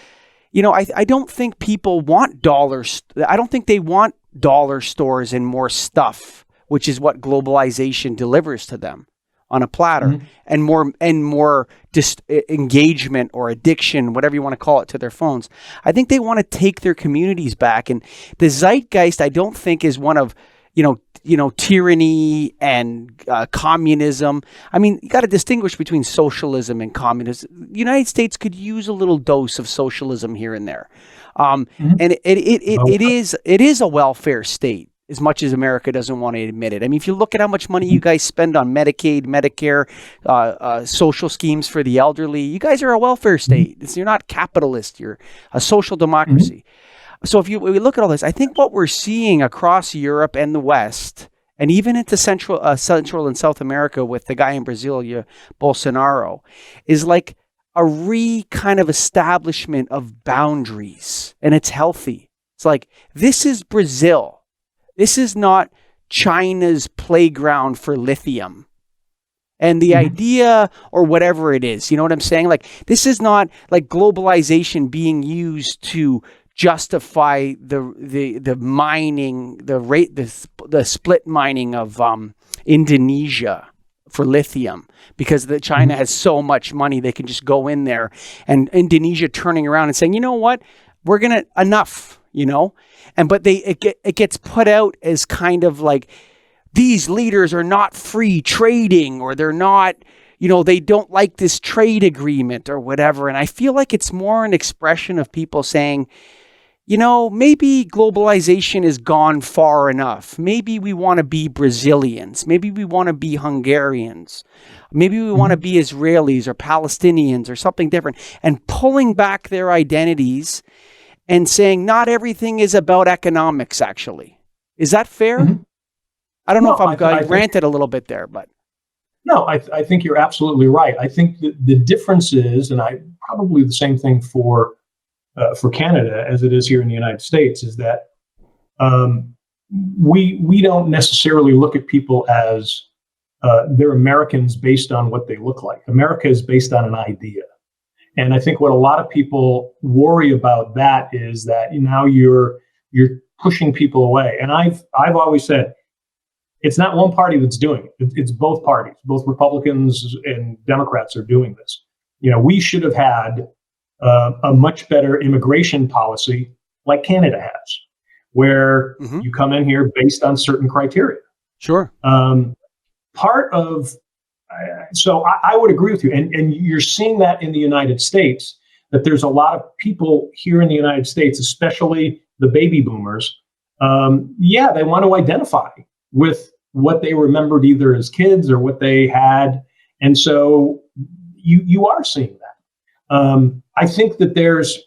I don't think people want dollars. I don't think they want dollar stores and more stuff, which is what globalization delivers to them on a platter, and more engagement or addiction, whatever you want to call it, to their phones. I think they want to take their communities back, and the zeitgeist, I don't think, is one of tyranny and communism. I mean, you got to distinguish between socialism and communism. The United States could use a little dose of socialism here and there. And it is a welfare state, as much as America doesn't want to admit it. I mean, if you look at how much money you guys spend on Medicaid, Medicare, social schemes for the elderly, you guys are a welfare state. You're not capitalist. You're a social democracy. So if we look at all this, I think what we're seeing across Europe and the West, and even into Central and South America with the guy in Brazil, Bolsonaro, is like a kind of establishment of boundaries, and it's healthy. It's like, this is Brazil. This is not China's playground for lithium. And the idea, or whatever it is, you know what I'm saying? Like, this is not like globalization being used to justify the mining, the split mining of Indonesia for lithium, because China has so much money, they can just go in there, and Indonesia turning around and saying, you know what, we're gonna enough, but it gets put out as kind of like, these leaders are not free trading, or they're not, they don't like this trade agreement or whatever. And I feel like it's more an expression of people saying, maybe globalization has gone far enough. Maybe we want to be Brazilians. Maybe we want to be Hungarians. Maybe we want to be Israelis or Palestinians or something different, and pulling back their identities and saying not everything is about economics, actually. Is that fair? I don't know if I ranted a little bit there, but. No, I think you're absolutely right. I think that the difference is, and I probably the same thing for Canada as it is here in the United States, is that um, we don't necessarily look at people as they're Americans based on what they look like. America is based on an idea. And I think what a lot of people worry about that is that now you're pushing people away. And I've always said it's not one party that's doing it. It's both parties. Both Republicans and Democrats are doing this. We should have had a much better immigration policy like Canada has, where you come in here based on certain criteria. Sure. Part of So I would agree with you, and you're seeing that in the United States, that there's a lot of people here in the United States, especially the baby boomers. They want to identify with what they remembered either as kids or what they had, and so you are seeing that. I think that there's,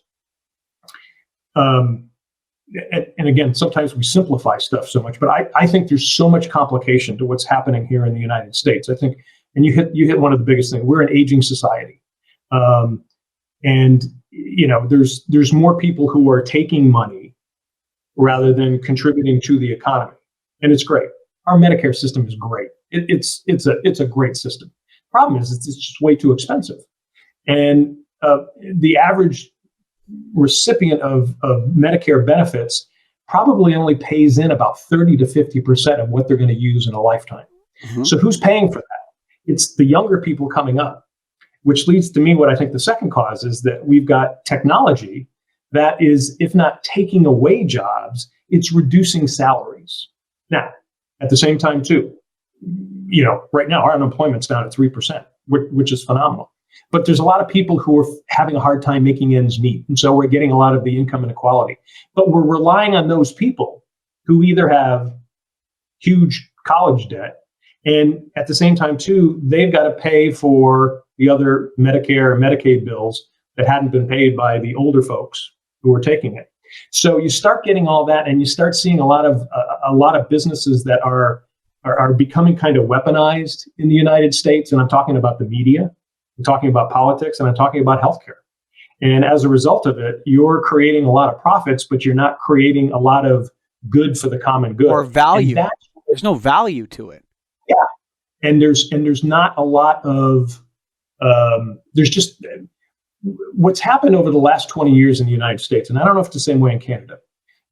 and again, sometimes we simplify stuff so much, but I think there's so much complication to what's happening here in the United States. I think, and you hit one of the biggest things. We're an aging society, and there's more people who are taking money rather than contributing to the economy, and it's great. Our Medicare system is great. It's a great system. Problem is, it's just way too expensive, and the average recipient of Medicare benefits probably only pays in about 30 to 50% of what they're going to use in a lifetime. So who's paying for that? It's the younger people coming up, which leads to me what I think the second cause is, that we've got technology that is, if not taking away jobs, it's reducing salaries. Now, at the same time too, right now our unemployment's down at 3%, which is phenomenal. But there's a lot of people who are having a hard time making ends meet. And so we're getting a lot of the income inequality. But we're relying on those people who either have huge college debt, and at the same time, too, they've got to pay for the other Medicare and Medicaid bills that hadn't been paid by the older folks who were taking it. So you start getting all that, and you start seeing a lot of businesses that are becoming kind of weaponized in the United States. And I'm talking about the media. I'm talking about politics, and I'm talking about healthcare. And as a result of it, you're creating a lot of profits, but you're not creating a lot of good for the common good. Or value. There's no value to it. Yeah. And there's not a lot of, there's just, what's happened over the last 20 years in the United States, and I don't know if it's the same way in Canada,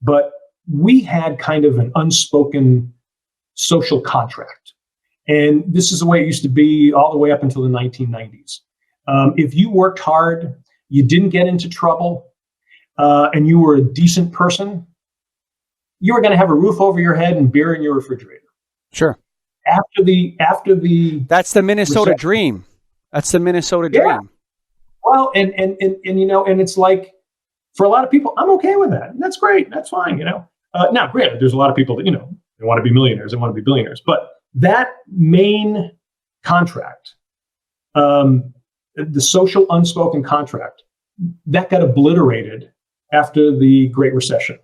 but we had kind of an unspoken social contract. And this is the way it used to be all the way up until the 1990s. If you worked hard, you didn't get into trouble, and you were a decent person, you were going to have a roof over your head and beer in your refrigerator. Sure. After the That's the Minnesota dream. That's the Minnesota dream. Well, and it's like, for a lot of people, I'm okay with that. That's great. That's fine. Now, granted, there's a lot of people that, they want to be millionaires, they want to be billionaires, but that main contract, the social unspoken contract, that got obliterated after the Great Recession.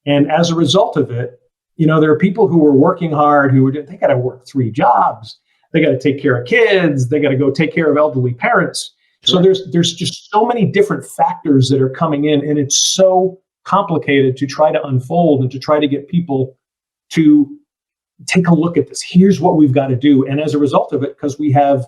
And as a result of it, there are people who were working hard, they got to work 3 jobs. They got to take care of kids. They got to go take care of elderly parents. Sure. So there's just so many different factors that are coming in, and it's so complicated to try to unfold and to try to get people to take a look at this. Here's what we've got to do. And as a result of it, because we have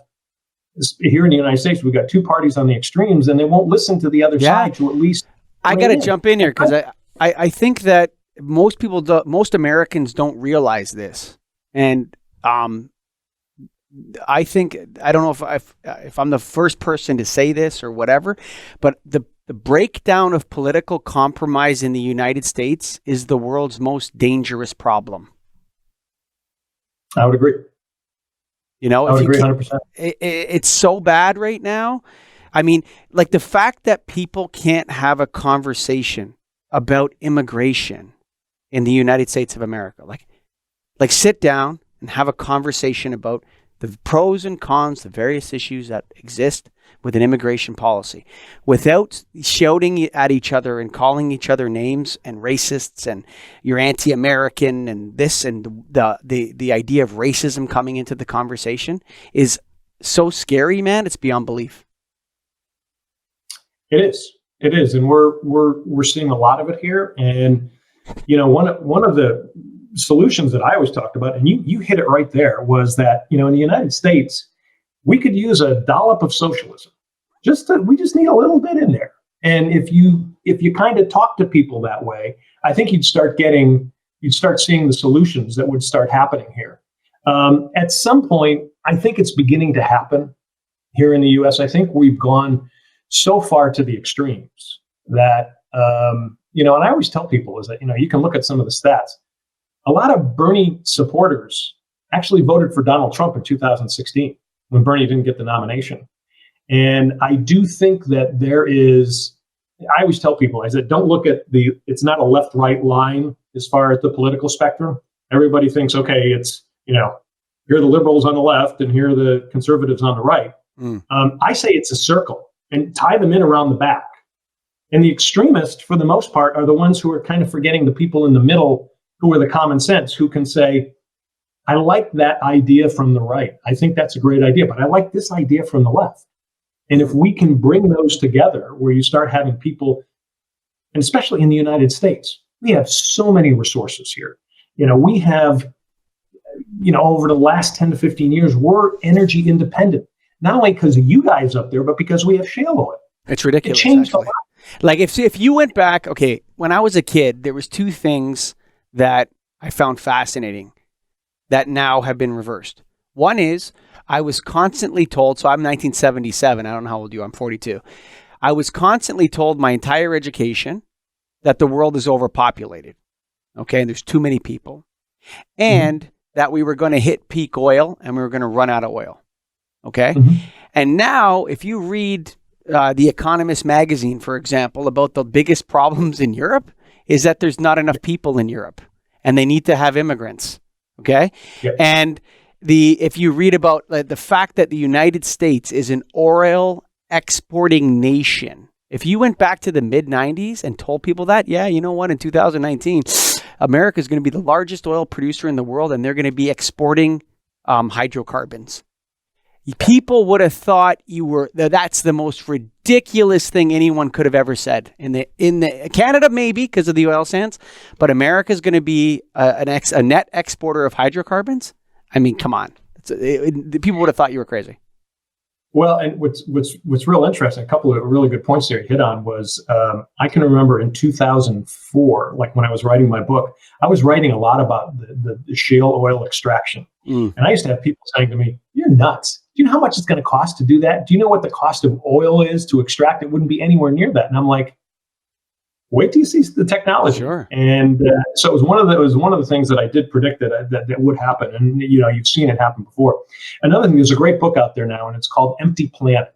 here in the United States, we've got 2 parties on the extremes, and they won't listen to the other side to at least. I got to jump in here because I think that most Americans don't realize this. And I think, I don't know if I'm the first person to say this or whatever, but the breakdown of political compromise in the United States is the world's most dangerous problem. I would agree. I would agree 100%. It's so bad right now. I mean, like the fact that people can't have a conversation about immigration in the United States of America, like sit down and have a conversation about the pros and cons, the various issues that exist with an immigration policy, without shouting at each other and calling each other names and racists and you're anti-American and this and the idea of racism coming into the conversation is so scary, man. It's beyond belief. It is, and we're seeing a lot of it here. And one of the solutions that I always talked about, and you hit it right there, was that in the United States we could use a dollop of socialism. We just need a little bit in there. And if you kind of talk to people that way, I think you'd start seeing the solutions that would start happening here. At some point, I think it's beginning to happen here in the U.S. I think we've gone so far to the extremes that, and I always tell people is that, you can look at some of the stats. A lot of Bernie supporters actually voted for Donald Trump in 2016 when Bernie didn't get the nomination. And I do think that I always tell people, I said, don't look at it's not a left-right line as far as the political spectrum. Everybody thinks, okay, it's, here are the liberals on the left and here are the conservatives on the right. I say it's a circle and tie them in around the back. And the extremists, for the most part, are the ones who are kind of forgetting the people in the middle who are the common sense, who can say, I like that idea from the right. I think that's a great idea, but I like this idea from the left. And if we can bring those together, where you start having people, and especially in the United States, we have so many resources here. We have, over the last 10 to 15 years, we're energy independent, not only because of you guys up there, but because we have shale oil. It's ridiculous. It changed a lot. Like if you went back, okay, when I was a kid, there was two things that I found fascinating that now have been reversed. One is I was constantly told, so I'm 1977. I don't know how old you are. I'm 42. I was constantly told my entire education that the world is overpopulated. Okay. And there's too many people. And that we were going to hit peak oil and we were going to run out of oil. Okay. And now if you read The Economist magazine, for example, about the biggest problems in Europe is that there's not enough people in Europe and they need to have immigrants. Okay. And if you read about the fact that the United States is an oil exporting nation, if you went back to the mid 90s and told people that, yeah, you know what, in 2019, America is going to be the largest oil producer in the world and they're going to be exporting hydrocarbons. People would have thought that's the most ridiculous thing anyone could have ever said in the Canada, maybe because of the oil sands, but America is going to be a net exporter of hydrocarbons. I mean, come on. People would have thought you were crazy. Well, and what's real interesting, a couple of really good points there you hit on was, I can remember in 2004, like when I was writing my book, I was writing a lot about the shale oil extraction. And I used to have people saying to me, you're nuts. Do you know how much it's going to cost to do that? Do you know what the cost of oil is to extract? It wouldn't be anywhere near that. And I'm like, wait till you see the technology. Sure. And so it was one of the things that I did predict that would happen. And you've seen it happen before. Another thing, there's a great book out there now, and it's called Empty Planet.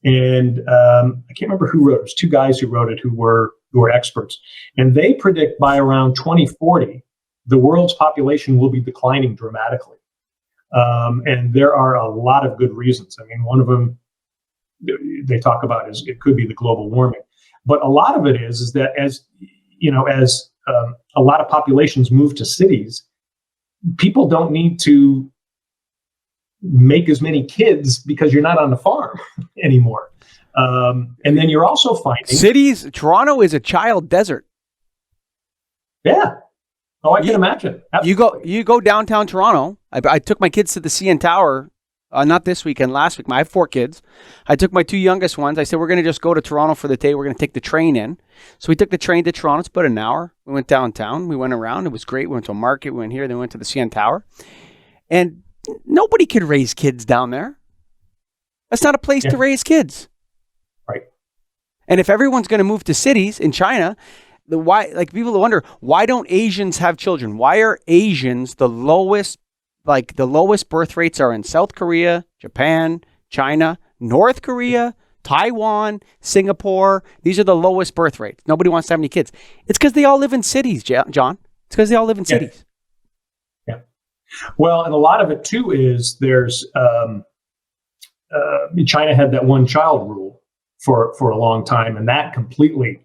And I can't remember who wrote it. It was two guys who wrote it who were experts, and they predict by around 2040 the world's population will be declining dramatically. And there are a lot of good reasons. I mean, one of them they talk about is it could be the global warming. But a lot of it is that as a lot of populations move to cities, people don't need to make as many kids because you're not on the farm anymore. And then you're also finding cities. Toronto is a child desert. Yeah. Oh, I can imagine. Absolutely. You go downtown Toronto. I took my kids to the CN Tower. Not this weekend, last week. I have 4 kids. I took my 2 youngest ones. I said, we're going to just go to Toronto for the day. We're going to take the train in. So we took the train to Toronto. It's about an hour. We went downtown. We went around. It was great. We went to a market. We went here. Then we went to the CN Tower. And nobody could raise kids down there. That's not a place to raise kids. Right. And if everyone's going to move to cities in China, people wonder, why don't Asians have children? Why are Asians the lowest birth rates are in South Korea, Japan, China, North Korea, Taiwan, Singapore. These are the lowest birth rates. Nobody wants to have any kids. It's because they all live in cities, John. It's because they all live in cities. Yeah. Well, and a lot of it too is there's China had that one child rule for a long time, and that completely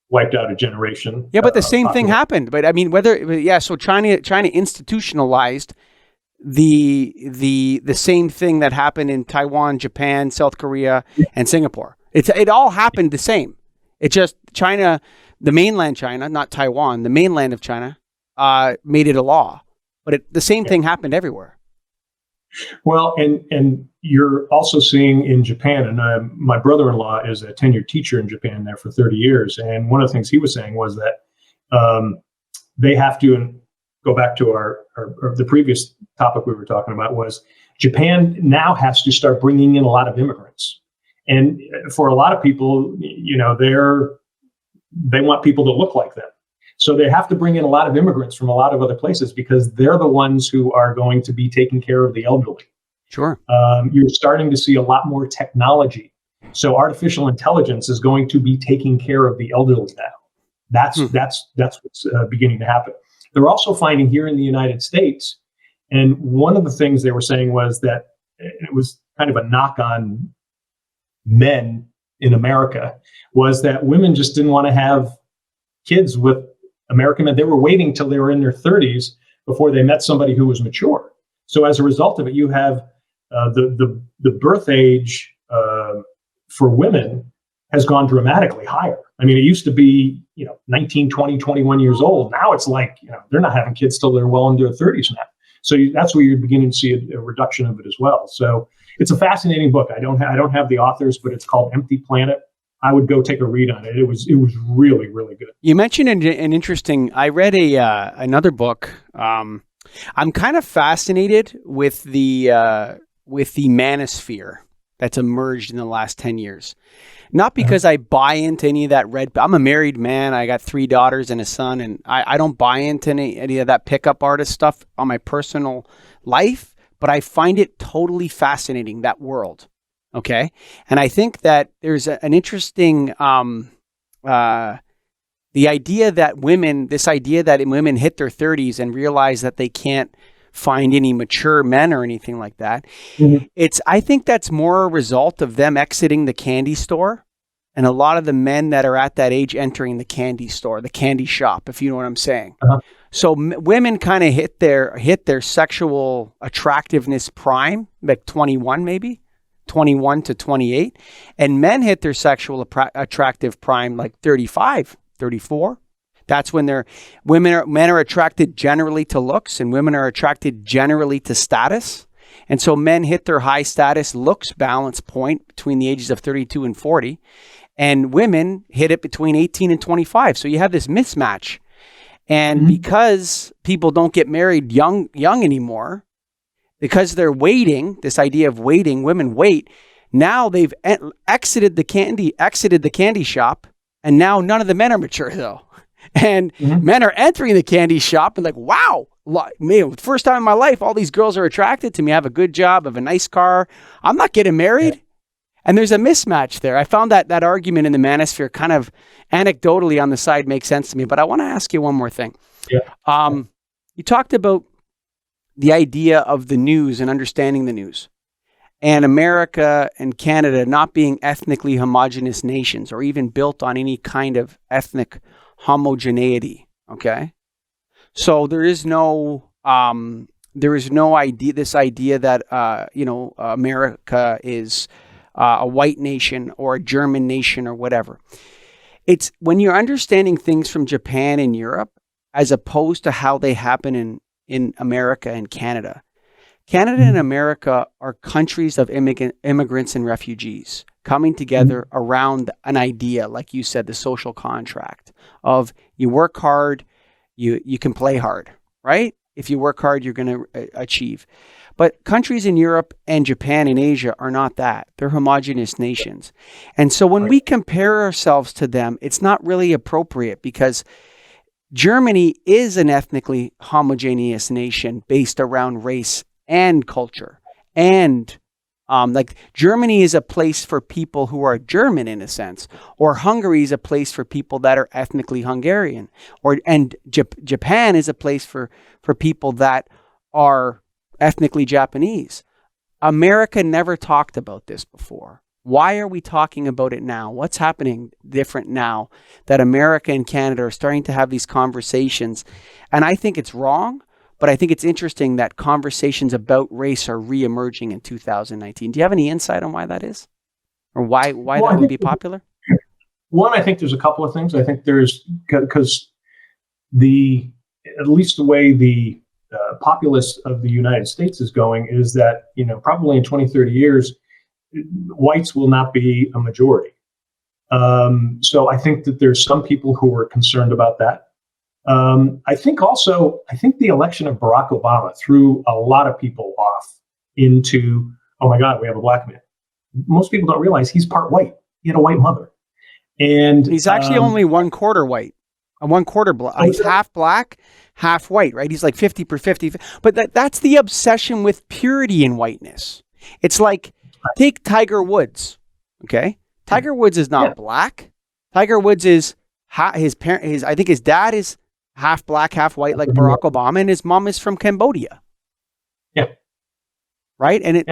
wiped out a generation. Yeah, but the same thing Population. happened. But I mean, so China institutionalized the same thing that happened in Taiwan, Japan, South Korea, and Singapore. It all happened the same. It just China, the mainland China, not Taiwan, the mainland of China, made it a law. But the same thing happened everywhere. Well, and you're also seeing in Japan, and my brother-in-law is a tenured teacher in Japan there for 30 years. And one of the things he was saying was that they have to, and go back to our the previous topic we were talking about, was Japan now has to start bringing in a lot of immigrants. And for a lot of people, they want people to look like them. So they have to bring in a lot of immigrants from a lot of other places because they're the ones who are going to be taking care of the elderly. Sure. You're starting to see a lot more technology. So artificial intelligence is going to be taking care of the elderly now. That's what's beginning to happen. They're also finding here in the United States, and one of the things they were saying was that it was kind of a knock on men in America, was that women just didn't want to have kids with American men. They were waiting till they were in their 30s before they met somebody who was mature. So as a result of it, you have the birth age for women has gone dramatically higher. I mean, it used to be 19, 20, 21 years old. Now it's like they're not having kids till they're well into their 30s now. So that's where you're beginning to see a reduction of it as well. So it's a fascinating book. I don't have the authors, but it's called Empty Planet. I would go take a read on it. It was really, really good. You mentioned an interesting. I read another book. I'm kind of fascinated with the Manosphere that's emerged in the last 10 years. Not because I buy into any of that I'm a married man. I got 3 daughters and a son, and I don't buy into any of that pickup artist stuff on my personal life, but I find it totally fascinating, that world. Okay. And I think that there's an interesting, the idea that women hit their 30s and realize that they can't find any mature men or anything like that. Mm-hmm. I think that's more a result of them exiting the candy store, and a lot of the men that are at that age entering the candy store, the candy shop, if you know what I'm saying. Uh-huh. So women kind of hit their sexual attractiveness prime, like 21 maybe. 21 to 28, and men hit their sexual attractive prime like 35, 34. That's when men are attracted generally to looks, and women are attracted generally to status. And so men hit their high status looks balance point between the ages of 32 and 40, and women hit it between 18 and 25. So you have this mismatch. And because people don't get married young anymore, because they're waiting, this idea of waiting, women wait. Now they've exited the candy shop, and now none of the men are mature though. And men are entering the candy shop and like, wow, first time in my life, all these girls are attracted to me. I have a good job, I have a nice car. I'm not getting married. Yeah. And there's a mismatch there. I found that argument in the Manosphere kind of anecdotally on the side makes sense to me. But I want to ask you one more thing. Yeah. You talked about the idea of the news and understanding the news, and America and Canada not being ethnically homogenous nations or even built on any kind of ethnic homogeneity. Okay. So there is no idea, this idea that, America is a white nation or a German nation or whatever. It's when you're understanding things from Japan and Europe, as opposed to how they happen in America and Canada. Canada and America are countries of immigrants and refugees coming together around an idea, like you said, the social contract of you work hard, you can play hard, right? If you work hard, you're going to achieve. But countries in Europe and Japan and Asia are not that. They're homogenous nations. And so when we compare ourselves to them, it's not really appropriate because Germany is an ethnically homogeneous nation based around race and culture. And like Germany is a place for people who are German in a sense, or Hungary is a place for people that are ethnically Hungarian, and Japan is a place for people that are ethnically Japanese. America never talked about this before. Why are we talking about it now? What's happening different now that America and Canada are starting to have these conversations? And I think it's wrong, but I think it's interesting that conversations about race are re-emerging in 2019. Do you have any insight on why that is? Or why that would be popular? One, I think there's a couple of things. I think there's, because at least the way the populace of the United States is going is that, probably in 20, 30 years, whites will not be a majority. So I think that there's some people who are concerned about that. I think the election of Barack Obama threw a lot of people off into, oh my God, we have a black man. Most people don't realize he's part white. He had a white mother. And he's actually only 1/4 white, and 1/4 black. He's half black, half white, right? He's like 50 per 50. But that's the obsession with purity and whiteness. It's like, take Tiger Woods, okay? Tiger Woods is not black. Tiger Woods is his parent. I think his dad is half black, half white, like Barack Obama, and his mom is from Cambodia. Yeah. Right, and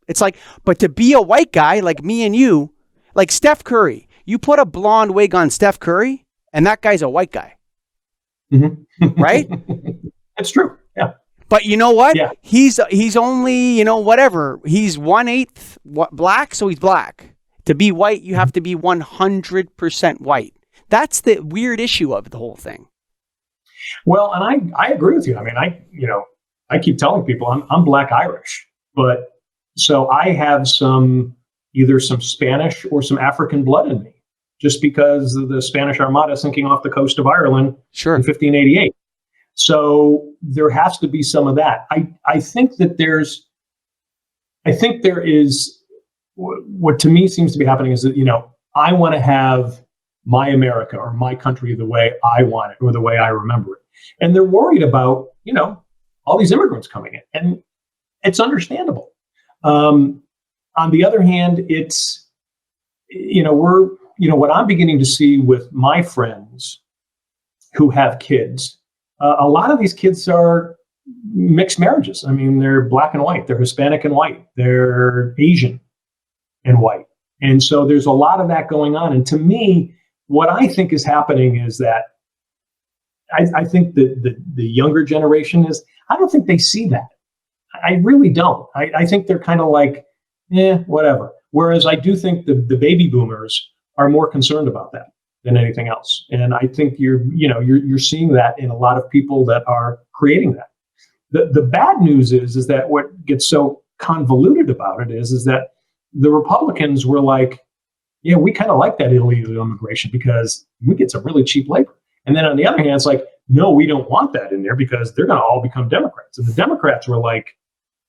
it's like, but to be a white guy like me and you, like Steph Curry, you put a blonde wig on Steph Curry, and that guy's a white guy, right? It's true. Yeah. But you know what? Yeah. He's only, whatever. He's 1/8 black, so he's black. To be white, you have to be 100% white. That's the weird issue of the whole thing. Well, and I agree with you. I mean, I keep telling people I'm Black Irish, but so I have either some Spanish or some African blood in me, just because of the Spanish Armada sinking off the coast of Ireland in 1588. So there has to be some of that. I think there is, what to me seems to be happening is that, I want to have my America or my country the way I want it or the way I remember it. And they're worried about, all these immigrants coming in, and it's understandable. On the other hand, it's, what I'm beginning to see with my friends who have kids, a lot of these kids are mixed marriages. I mean, they're black and white, they're Hispanic and white, they're Asian and white. And so there's a lot of that going on. And to me, what I think is happening is that I think that the younger generation I don't think they see that. I really don't. I think they're kind of like, whatever. Whereas I do think the baby boomers are more concerned about that than anything else. And I think you're seeing that in a lot of people that are creating that. The bad news is that what gets so convoluted about it is that the Republicans were like, yeah, we kind of like that illegal immigration because we get some really cheap labor. And then on the other hand, it's like, no, we don't want that in there because they're going to all become Democrats. And the Democrats were like,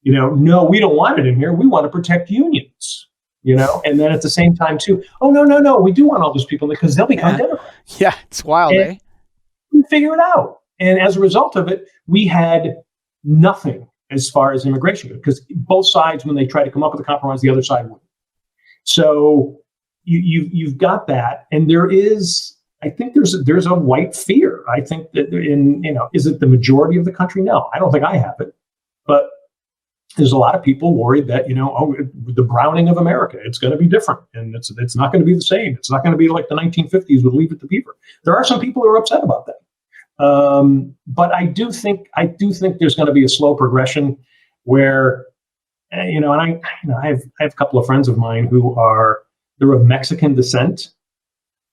no, we don't want it in here. We want to protect unions, and then at the same time too, oh, no, we do want all those people because they'll become Democrats. Yeah, it's wild, and we figure it out. And as a result of it, we had nothing as far as immigration goes, because both sides, when they try to come up with a compromise, the other side wouldn't. So you've got that. And I think there's a white fear. I think that is it the majority of the country? No, I don't think I have it. But there's a lot of people worried that, the browning of America, it's going to be different. And it's not going to be the same. It's not going to be like the 1950s with Leave It to Beaver. There are some people who are upset about that. But I do think there's going to be a slow progression where, and I have a couple of friends of mine they're of Mexican descent,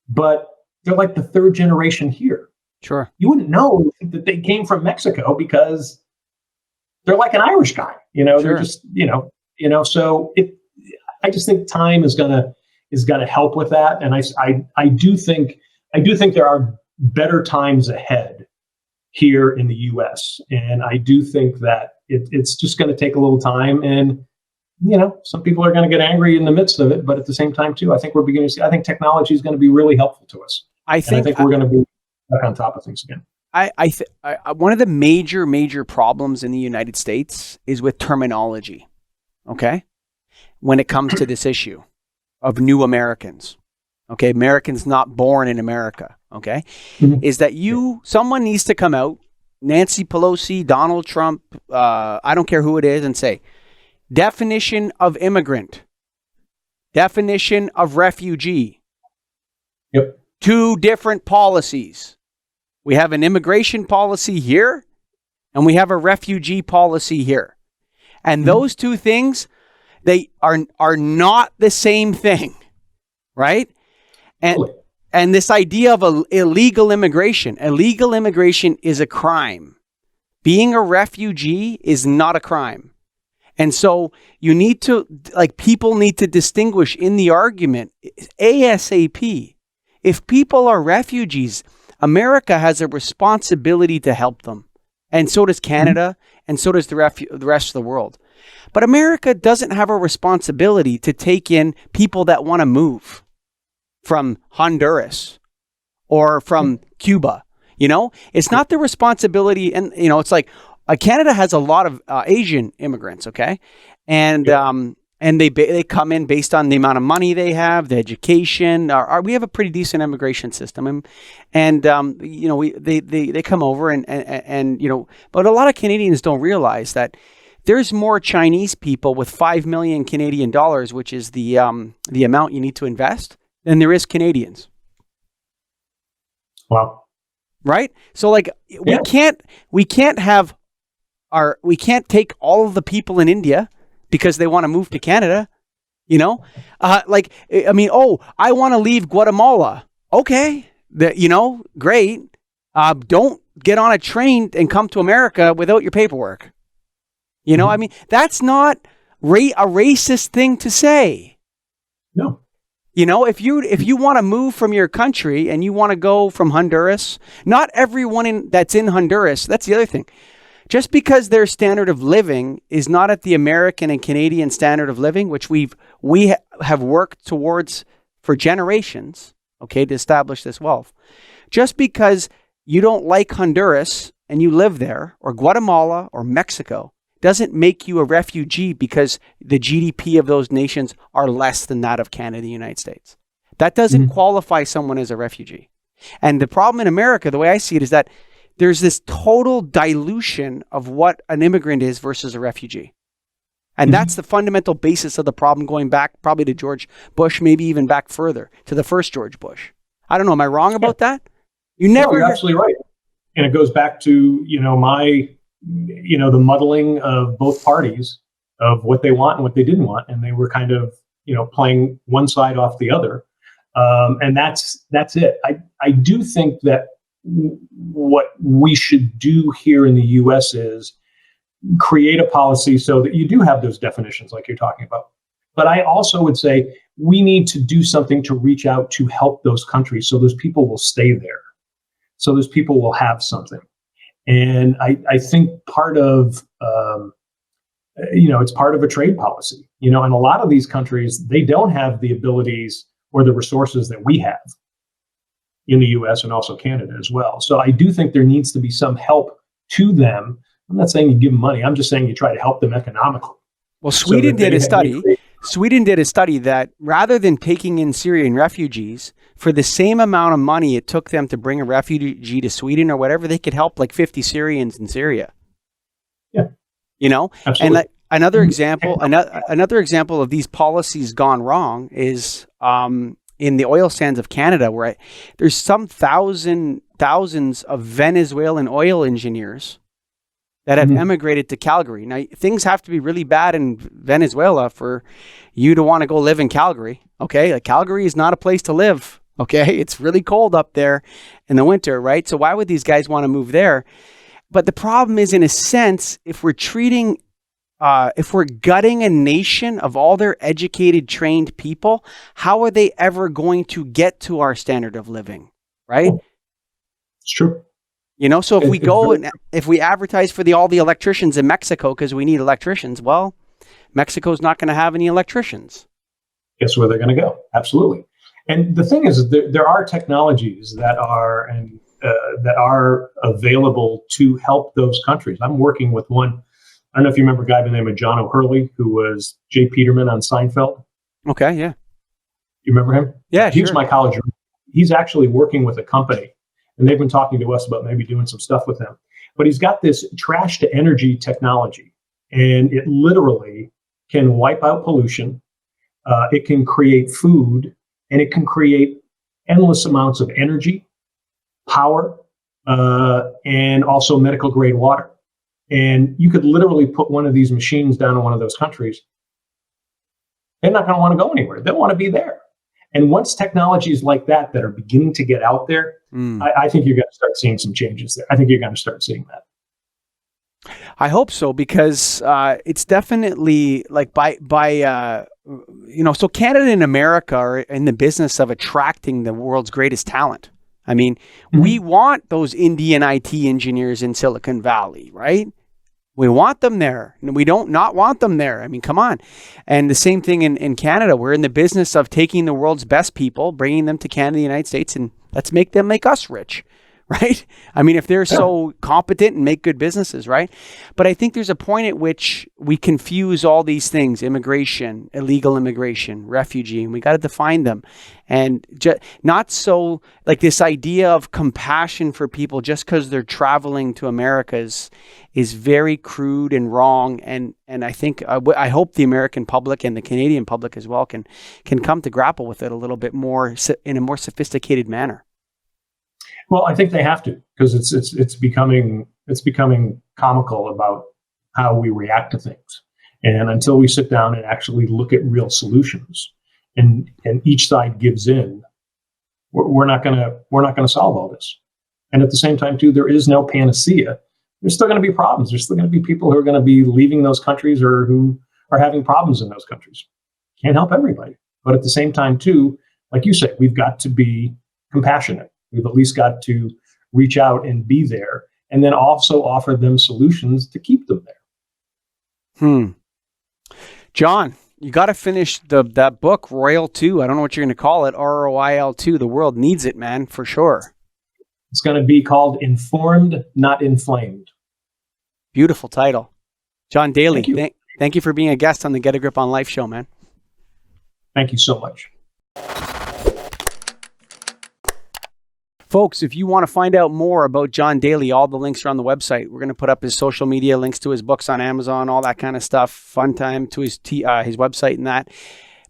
but they're like the third generation here. Sure. You wouldn't know that they came from Mexico because they're like an Irish guy, Sure. They're just, so I just think time is gonna help with that. And I do think there are better times ahead here in the US. And I do think that it's just going to take a little time. And, some people are going to get angry in the midst of it. But at the same time, too, I think we're beginning to see, I think technology is going to be really helpful to us. I think we're going to be back on top of things again. One of the major problems in the United States is with terminology. Okay. When it comes to this issue of new Americans, okay, Americans not born in America, okay, is that someone needs to come out Nancy Pelosi, Donald Trump, I don't care who it is, and say, definition of immigrant, definition of refugee. Yep. Two different policies. We have an immigration policy here, and we have a refugee policy here. And those two things, they are not the same thing, right? And this idea of illegal immigration is a crime. Being a refugee is not a crime. And so you need to, people need to distinguish in the argument ASAP. If people are refugees, America has a responsibility to help them. And so does Canada, and so does the rest of the world. But America doesn't have a responsibility to take in people that want to move from Honduras or from Cuba. It's not the responsibility. And, it's like Canada has a lot of Asian immigrants, okay? And they come in based on the amount of money they have, the education. We have a pretty decent immigration system, and they come over and but a lot of Canadians don't realize that there's more Chinese people with 5 million Canadian dollars, which is the amount you need to invest, than there is Canadians. Wow. Right? So we can't take all of the people in India because they want to move to Canada, I want to leave Guatemala. Okay. Great. Don't get on a train and come to America without your paperwork. That's not a racist thing to say. No. If you want to move from your country and you want to go from Honduras, not everyone that's in Honduras, that's the other thing. Just because their standard of living is not at the American and Canadian standard of living, which we have worked towards for generations, okay, to establish this wealth. Just because you don't like Honduras and you live there, or Guatemala or Mexico, doesn't make you a refugee because the GDP of those nations are less than that of Canada and the United States. That doesn't qualify someone as a refugee. And the problem in America, the way I see it, is that there's this total dilution of what an immigrant is versus a refugee. And that's the fundamental basis of the problem, going back probably to George Bush, maybe even back further to the first George Bush. I don't know. Am I wrong about that? You're absolutely right. And it goes back to, the muddling of both parties of what they want and what they didn't want. And they were kind of, playing one side off the other. And that's it. I do think that what we should do here in the U.S. is create a policy so that you do have those definitions like you're talking about. But I also would say we need to do something to reach out to help those countries so those people will stay there, so those people will have something. And I think part of, it's part of a trade policy, and a lot of these countries, they don't have the abilities or the resources that we have in the U.S. and also Canada as well. So I do think there needs to be some help to them. I'm not saying you give them money. I'm just saying you try to help them economically. Well, Sweden did a study. Sweden did a study that rather than taking in Syrian refugees, for the same amount of money it took them to bring a refugee to Sweden or whatever, they could help 50 Syrians in Syria. Yeah. And Absolutely. another example of these policies gone wrong is in the oil sands of Canada, where there's some thousands of Venezuelan oil engineers that have emigrated to Calgary. Now, things have to be really bad in Venezuela for you to want to go live in Calgary. Okay, Calgary is not a place to live. Okay, it's really cold up there in the winter, right? So why would these guys want to move there? But the problem is, in a sense, if we're gutting a nation of all their educated, trained people, how are they ever going to get to our standard of living, right? It's true. So if we advertise for all the electricians in Mexico because we need electricians, well, Mexico's not going to have any electricians. Guess where they're going to go? Absolutely. And the thing is, there are technologies that are available to help those countries. I'm working with one. I don't know if you remember a guy by the name of John O'Hurley, who was Jay Peterman on Seinfeld. Okay, yeah. You remember him? Yeah, he was my college roommate. He's actually working with a company, and they've been talking to us about maybe doing some stuff with them. But he's got this trash to energy technology, and it literally can wipe out pollution. It can create food, and it can create endless amounts of energy, power, and also medical grade water. And you could literally put one of these machines down in one of those countries. They're not going to want to go anywhere. They want to be there. And once technologies like that are beginning to get out there, I think you're going to start seeing some changes there. I think you're going to start seeing that. I hope so, because it's definitely like so Canada and America are in the business of attracting the world's greatest talent. I mean, we want those Indian IT engineers in Silicon Valley, right? We want them there. And we don't not want them there. I mean, come on. And the same thing in Canada. We're in the business of taking the world's best people, bringing them to Canada, the United States, and let's make them make us rich. Right? I mean, if they're so competent and make good businesses, right? But I think there's a point at which we confuse all these things: immigration, illegal immigration, refugee, and we got to define them. And not so like this idea of compassion for people just because they're traveling to America is very crude and wrong. And I think I hope the American public and the Canadian public as well can come to grapple with it a little bit more in a more sophisticated manner. Well, I think they have to, because it's becoming comical about how we react to things. And until we sit down and actually look at real solutions, and each side gives in, we're not gonna solve all this. And at the same time, too, there is no panacea. There's still going to be problems. There's still going to be people who are going to be leaving those countries or who are having problems in those countries. Can't help everybody, but at the same time, too, like you said, we've got to be compassionate. We've at least got to reach out and be there, and then also offer them solutions to keep them there. John, you got to finish that book, Royal 2. I don't know what you're going to call it, ROIL 2. The world needs it, man, for sure. It's going to be called Informed, Not Inflamed. Beautiful title. John Daly, thank you for being a guest on the Get a Grip on Life show, man. Thank you so much. Folks, if you want to find out more about John Daly, all the links are on the website. We're going to put up his social media, links to his books on Amazon, all that kind of stuff. Fun time to his website and that.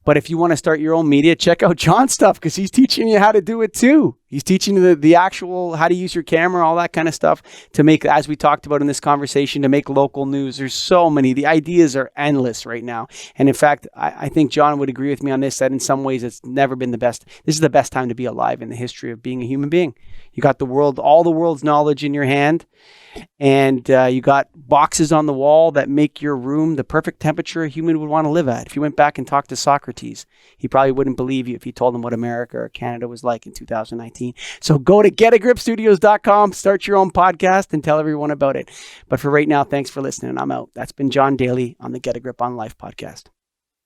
But if you want to start your own media, check out John's stuff, because he's teaching you how to do it too. He's teaching you the actual how to use your camera, all that kind of stuff to make, as we talked about in this conversation, to make local news. There's so many. The ideas are endless right now. And in fact, I think John would agree with me on this, that in some ways it's never been the best. This is the best time to be alive in the history of being a human being. You got the world, all the world's knowledge in your hand. And you got boxes on the wall that make your room the perfect temperature a human would want to live at. If you went back and talked to Socrates, he probably wouldn't believe you if you told him what America or Canada was like in 2019. So go to getagripstudios.com, start your own podcast, and tell everyone about it. But for right now, thanks for listening. I'm out. That's been John Daly on the Get a Grip on Life podcast.